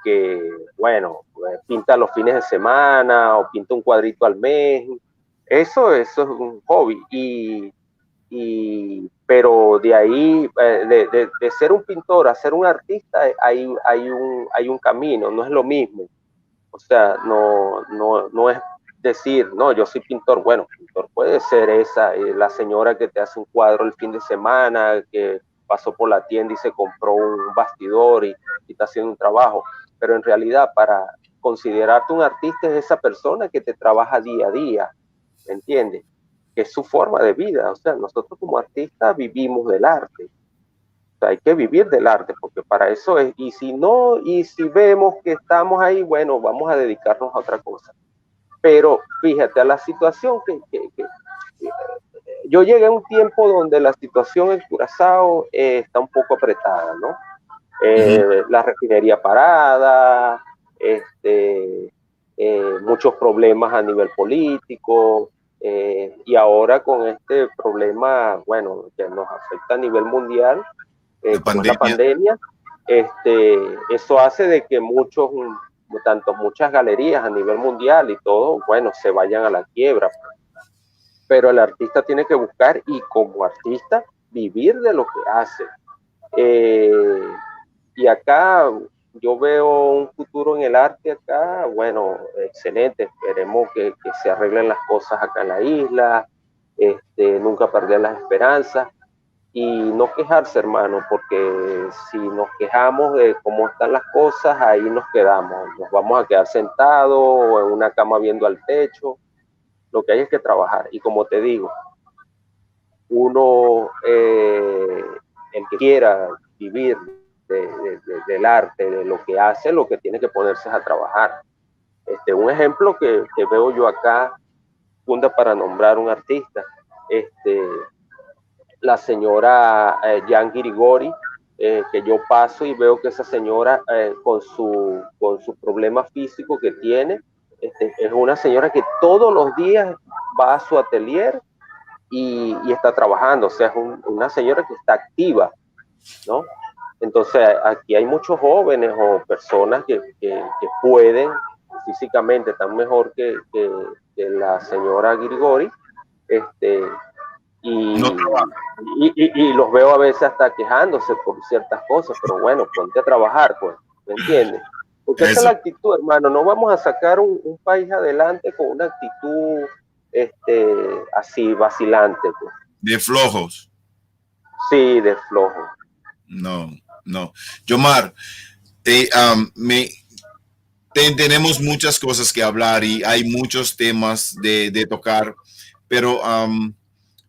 que, bueno, pinta los fines de semana o pinta un cuadrito al mes. Eso es un hobby. Pero de ahí, de ser un pintor a ser un artista, hay un camino, no es lo mismo. O sea, no es decir, no, yo soy pintor. Bueno, pintor puede ser la señora que te hace un cuadro el fin de semana, que pasó por la tienda y se compró un bastidor y está haciendo un trabajo. Pero en realidad, para considerarte un artista es esa persona que te trabaja día a día, ¿entiendes? Que es su forma de vida. O sea, nosotros como artistas vivimos del arte. O sea, hay que vivir del arte, porque para eso es, y si no, y si vemos que estamos ahí, bueno, vamos a dedicarnos a otra cosa. Pero fíjate, a la situación que yo llegué a un tiempo donde la situación en Curazao está un poco apretada, ¿no? La refinería parada, muchos problemas a nivel político, y ahora con este problema, bueno, que nos afecta a nivel mundial, como la pandemia, eso hace de que muchas galerías a nivel mundial y todo, bueno, se vayan a la quiebra. Pero el artista tiene que buscar y como artista vivir de lo que hace. Y acá yo veo un futuro en el arte acá, bueno, excelente. Esperemos que se arreglen las cosas acá en la isla, nunca perder las esperanzas y no quejarse, hermano, porque si nos quejamos de cómo están las cosas, ahí nos quedamos. Nos vamos a quedar sentados o en una cama viendo al techo. Lo que hay es que trabajar. Y como te digo, uno, el que quiera vivir del arte, de lo que hace, lo que tiene que ponerse es a trabajar. Un ejemplo que veo yo acá, funda para nombrar un artista, la señora Jan Girigori, que yo paso y veo que esa señora con su problema físico que tiene, es una señora que todos los días va a su atelier y está trabajando, o sea, es una señora que está activa, ¿no? Entonces, aquí hay muchos jóvenes o personas que pueden físicamente, están mejor que la señora Grigori, y los veo a veces hasta quejándose por ciertas cosas, pero bueno, ponte a trabajar, pues, ¿me entiendes? Porque esa es Eso. la actitud, hermano. No vamos a sacar un país adelante con una actitud así vacilante, pues. De flojos. Sí, de flojo. No, no. Yomar, tenemos muchas cosas que hablar y hay muchos temas de tocar, pero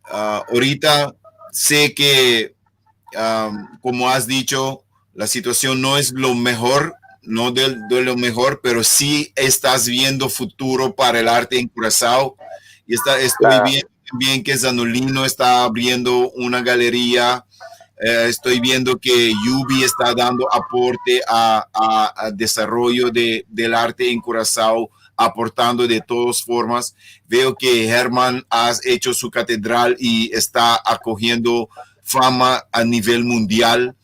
ahorita sé que, como has dicho, la situación no es lo mejor, no de lo mejor, pero sí estás viendo futuro para el arte en Curazao. Y estoy Claro. viendo también que Zanolino está abriendo una galería. Estoy viendo que Yubi está dando aporte a desarrollo del arte en Curazao, aportando de todas formas. Veo que Herman ha hecho su catedral y está acogiendo fama a nivel mundial.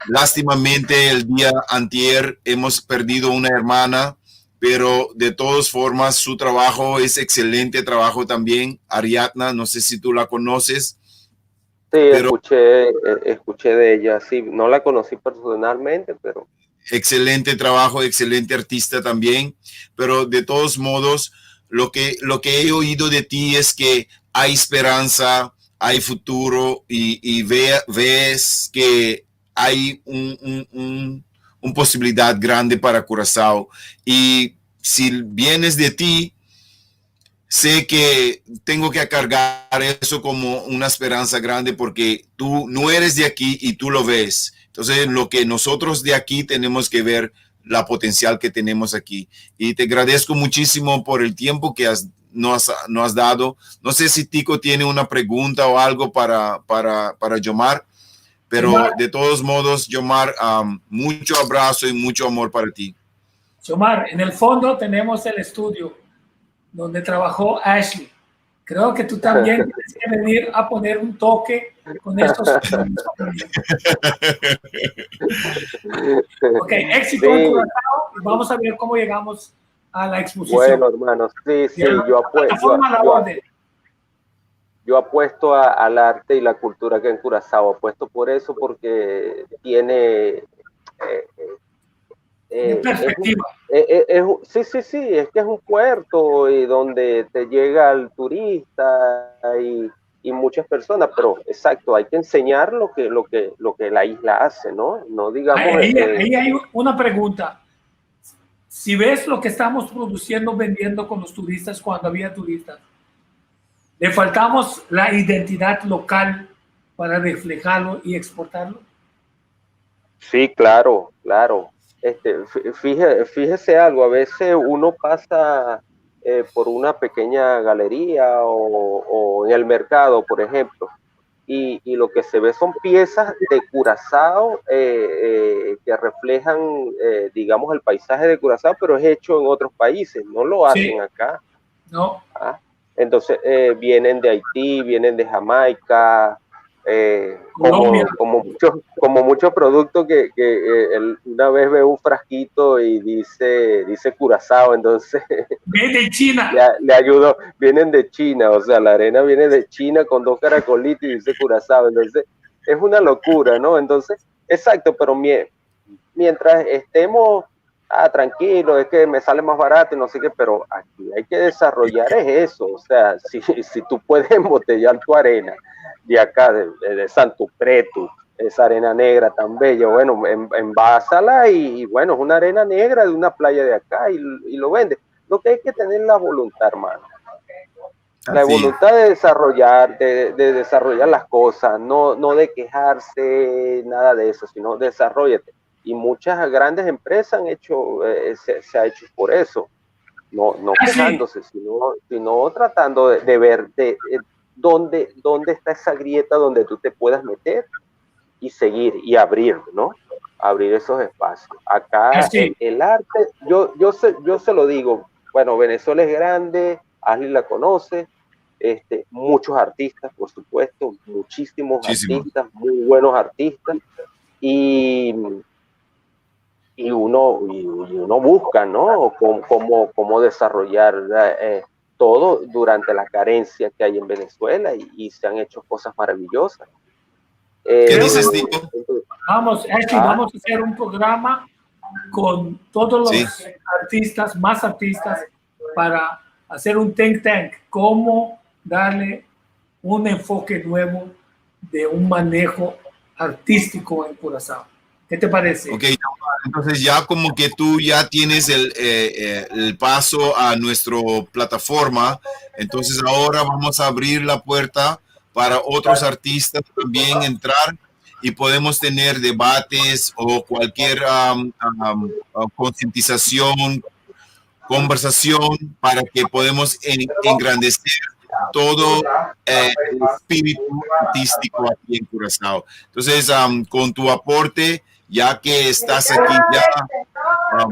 Lástimamente el día antier hemos perdido una hermana, pero de todas formas su trabajo es excelente trabajo también. Ariadna, no sé si tú la conoces. Sí, Pero escuché de ella. Sí, no la conocí personalmente, pero excelente trabajo, excelente artista también, pero de todos modos, lo que he oído de ti es que hay esperanza, hay futuro y ves que hay una posibilidad grande para Curazao. Y si vienes de ti, sé que tengo que cargar eso como una esperanza grande porque tú no eres de aquí y tú lo ves. Entonces, lo que nosotros de aquí tenemos que ver, la potencial que tenemos aquí. Y te agradezco muchísimo por el tiempo que nos has dado. No sé si Tico tiene una pregunta o algo para Yomar, pero Yomar. de todos modos, Yomar, mucho abrazo y mucho amor para ti. Yomar, en el fondo tenemos el estudio donde trabajó Ashley. Creo que tú también tienes que venir a poner un toque con estos. Ok, éxito en sí. Curazao y vamos a ver cómo llegamos a la exposición. Bueno, hermano, sí, yo apuesto al arte y la cultura que en Curazao. Apuesto por eso porque tiene perspectiva. Sí, es que es un puerto y donde te llega el turista y muchas personas, pero exacto, hay que enseñar lo que la isla hace, ¿no? No digamos. Ahí hay una pregunta. Si ves lo que estamos produciendo, vendiendo con los turistas cuando había turistas, ¿le faltamos la identidad local para reflejarlo y exportarlo? Sí, claro. Fíjese algo, a veces uno pasa por una pequeña galería o en el mercado, por ejemplo, y lo que se ve son piezas de Curazao que reflejan, digamos, el paisaje de Curazao, pero es hecho en otros países, no lo hacen acá. No. Entonces, vienen de Haití, vienen de Jamaica, como muchos productos que una vez veo un frasquito y dice Curazao, entonces viene de China. Le ayudó, vienen de China, o sea, la arena viene de China con 2 caracolitos y dice Curazao, entonces es una locura, ¿no? Entonces, exacto, pero mientras estemos tranquilos, es que me sale más barato y no sé qué, pero aquí hay que desarrollar es eso, o sea, si tú puedes embotellar tu arena de acá, de Santo Preto, esa arena negra tan bella, bueno, envásala y bueno, es una arena negra de una playa de acá y lo vende. Lo que hay que tener la voluntad, hermano. La voluntad de desarrollar las cosas, no de quejarse, nada de eso, sino desarrollate. Y muchas grandes empresas han hecho, se ha hecho por eso, no quejándose, sino tratando de ver dónde está esa grieta donde tú te puedas meter y seguir y abrir, ¿no? Abrir esos espacios. Acá el arte, yo se lo digo, bueno, Venezuela es grande, Ashley la conoce, muchos artistas, por supuesto, muchísimos artistas, muy buenos artistas, y uno busca, ¿no? Cómo desarrollar todo durante la carencia que hay en Venezuela y se han hecho cosas maravillosas. ¿Qué dices, Tico? Vamos a hacer un programa con todos los Sí. artistas, más artistas, para hacer un think tank, cómo darle un enfoque nuevo de un manejo artístico en Curazao. ¿Qué te parece? Ok, entonces ya como que tú ya tienes el paso a nuestra plataforma, entonces ahora vamos a abrir la puerta para otros artistas también entrar y podemos tener debates o cualquier concientización, conversación para que podamos engrandecer todo el espíritu artístico aquí en Curazao. Entonces, con tu aporte, ya que estás aquí ya,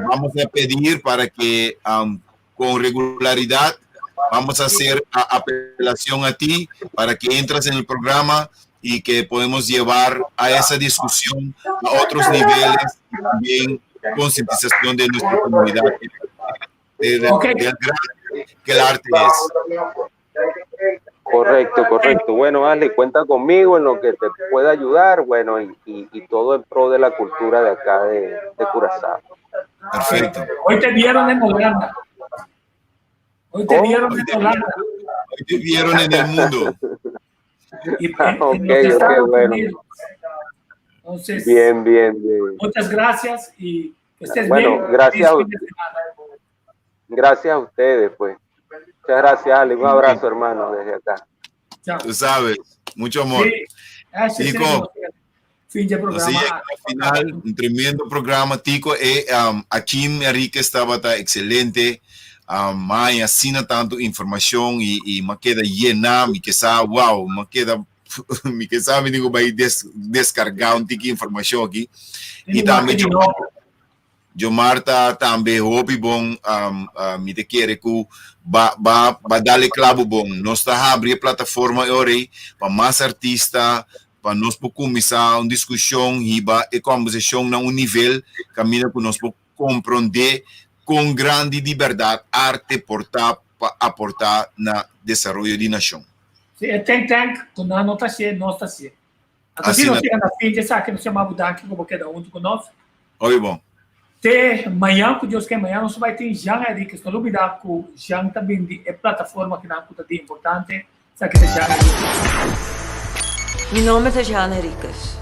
vamos a pedir para que con regularidad vamos a hacer apelación a ti para que entres en el programa y que podemos llevar a esa discusión a otros niveles y también concientización de nuestra comunidad del gran que el arte es. Correcto. Bueno, Ali, cuenta conmigo en lo que te pueda ayudar, bueno, y todo en pro de la cultura de acá de Curazao. Perfecto. Hoy te vieron en Holanda. Hoy te vieron en Holanda. Hoy te vieron en el mundo. Y en Ok, los Estados bueno. Unidos. Entonces, Bien. muchas gracias y que estés Bueno, bien. gracias. Feliz fin de semana. Gracias a ustedes, pues. Muchas gracias, Ali. Un abrazo, hermano, desde acá. Chao. Tú sabes, mucho amor. Sí, gracias, Tico. fin de Así programa. al final, un tremendo programa, Tico. Aquí Enrique estaba excelente. Mai assina tanto informação e me queda llena, me que sabe, wow, me que sabe, digo, vai descargar um tique de informação aqui. E também Marta também hobby bom, me te quer que vai dar clavo bom. Nós está abrir plataforma agora para mais artistas, para nós começar uma discussão e conversação na nível caminho que nós compreender com grande liberdade arte para aportar no desenvolvimento da nação. Sim, tem que não está cheio, não está cheio. Assim, Assim, nós chegamos na fim, sabe que nós chamamos daqui, como cada um conosco. Oi, bom. Até amanhã, que Deus quer, amanhã nós vai ter Jean Henriques. Não olvidar que o Jean também é plataforma que não é importante. Sabe que é Jean Henriques. Meu nome é Jean Henriques.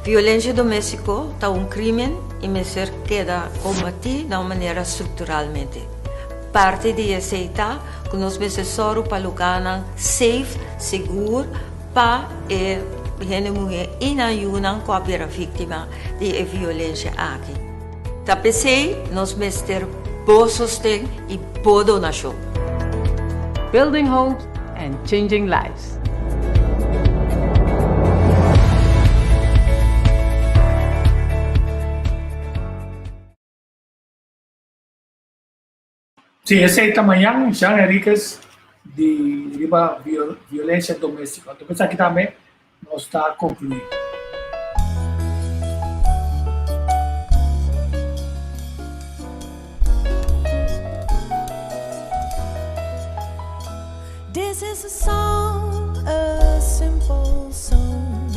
Violência doméstica é crime e me ser queda combatir de maneira estruturalmente. Parte de aceitar que nós necessário para lugar safe, seguro, para a mulher e ajuda com a vítima de violência aqui. Tapecei, nós ter boa sustento e boa donação. Building homes and changing lives. Sim, esse aí amanhã, Jean Henriques, de violência doméstica. Então, aqui também nós está concluído. This is a song, a simple song,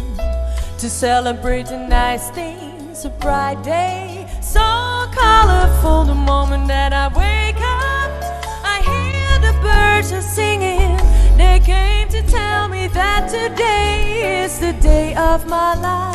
to celebrate the nice things, a bright day, so colorful the moment that I wake up. I hear the birds are singing, they came to tell me that today is the day of my life.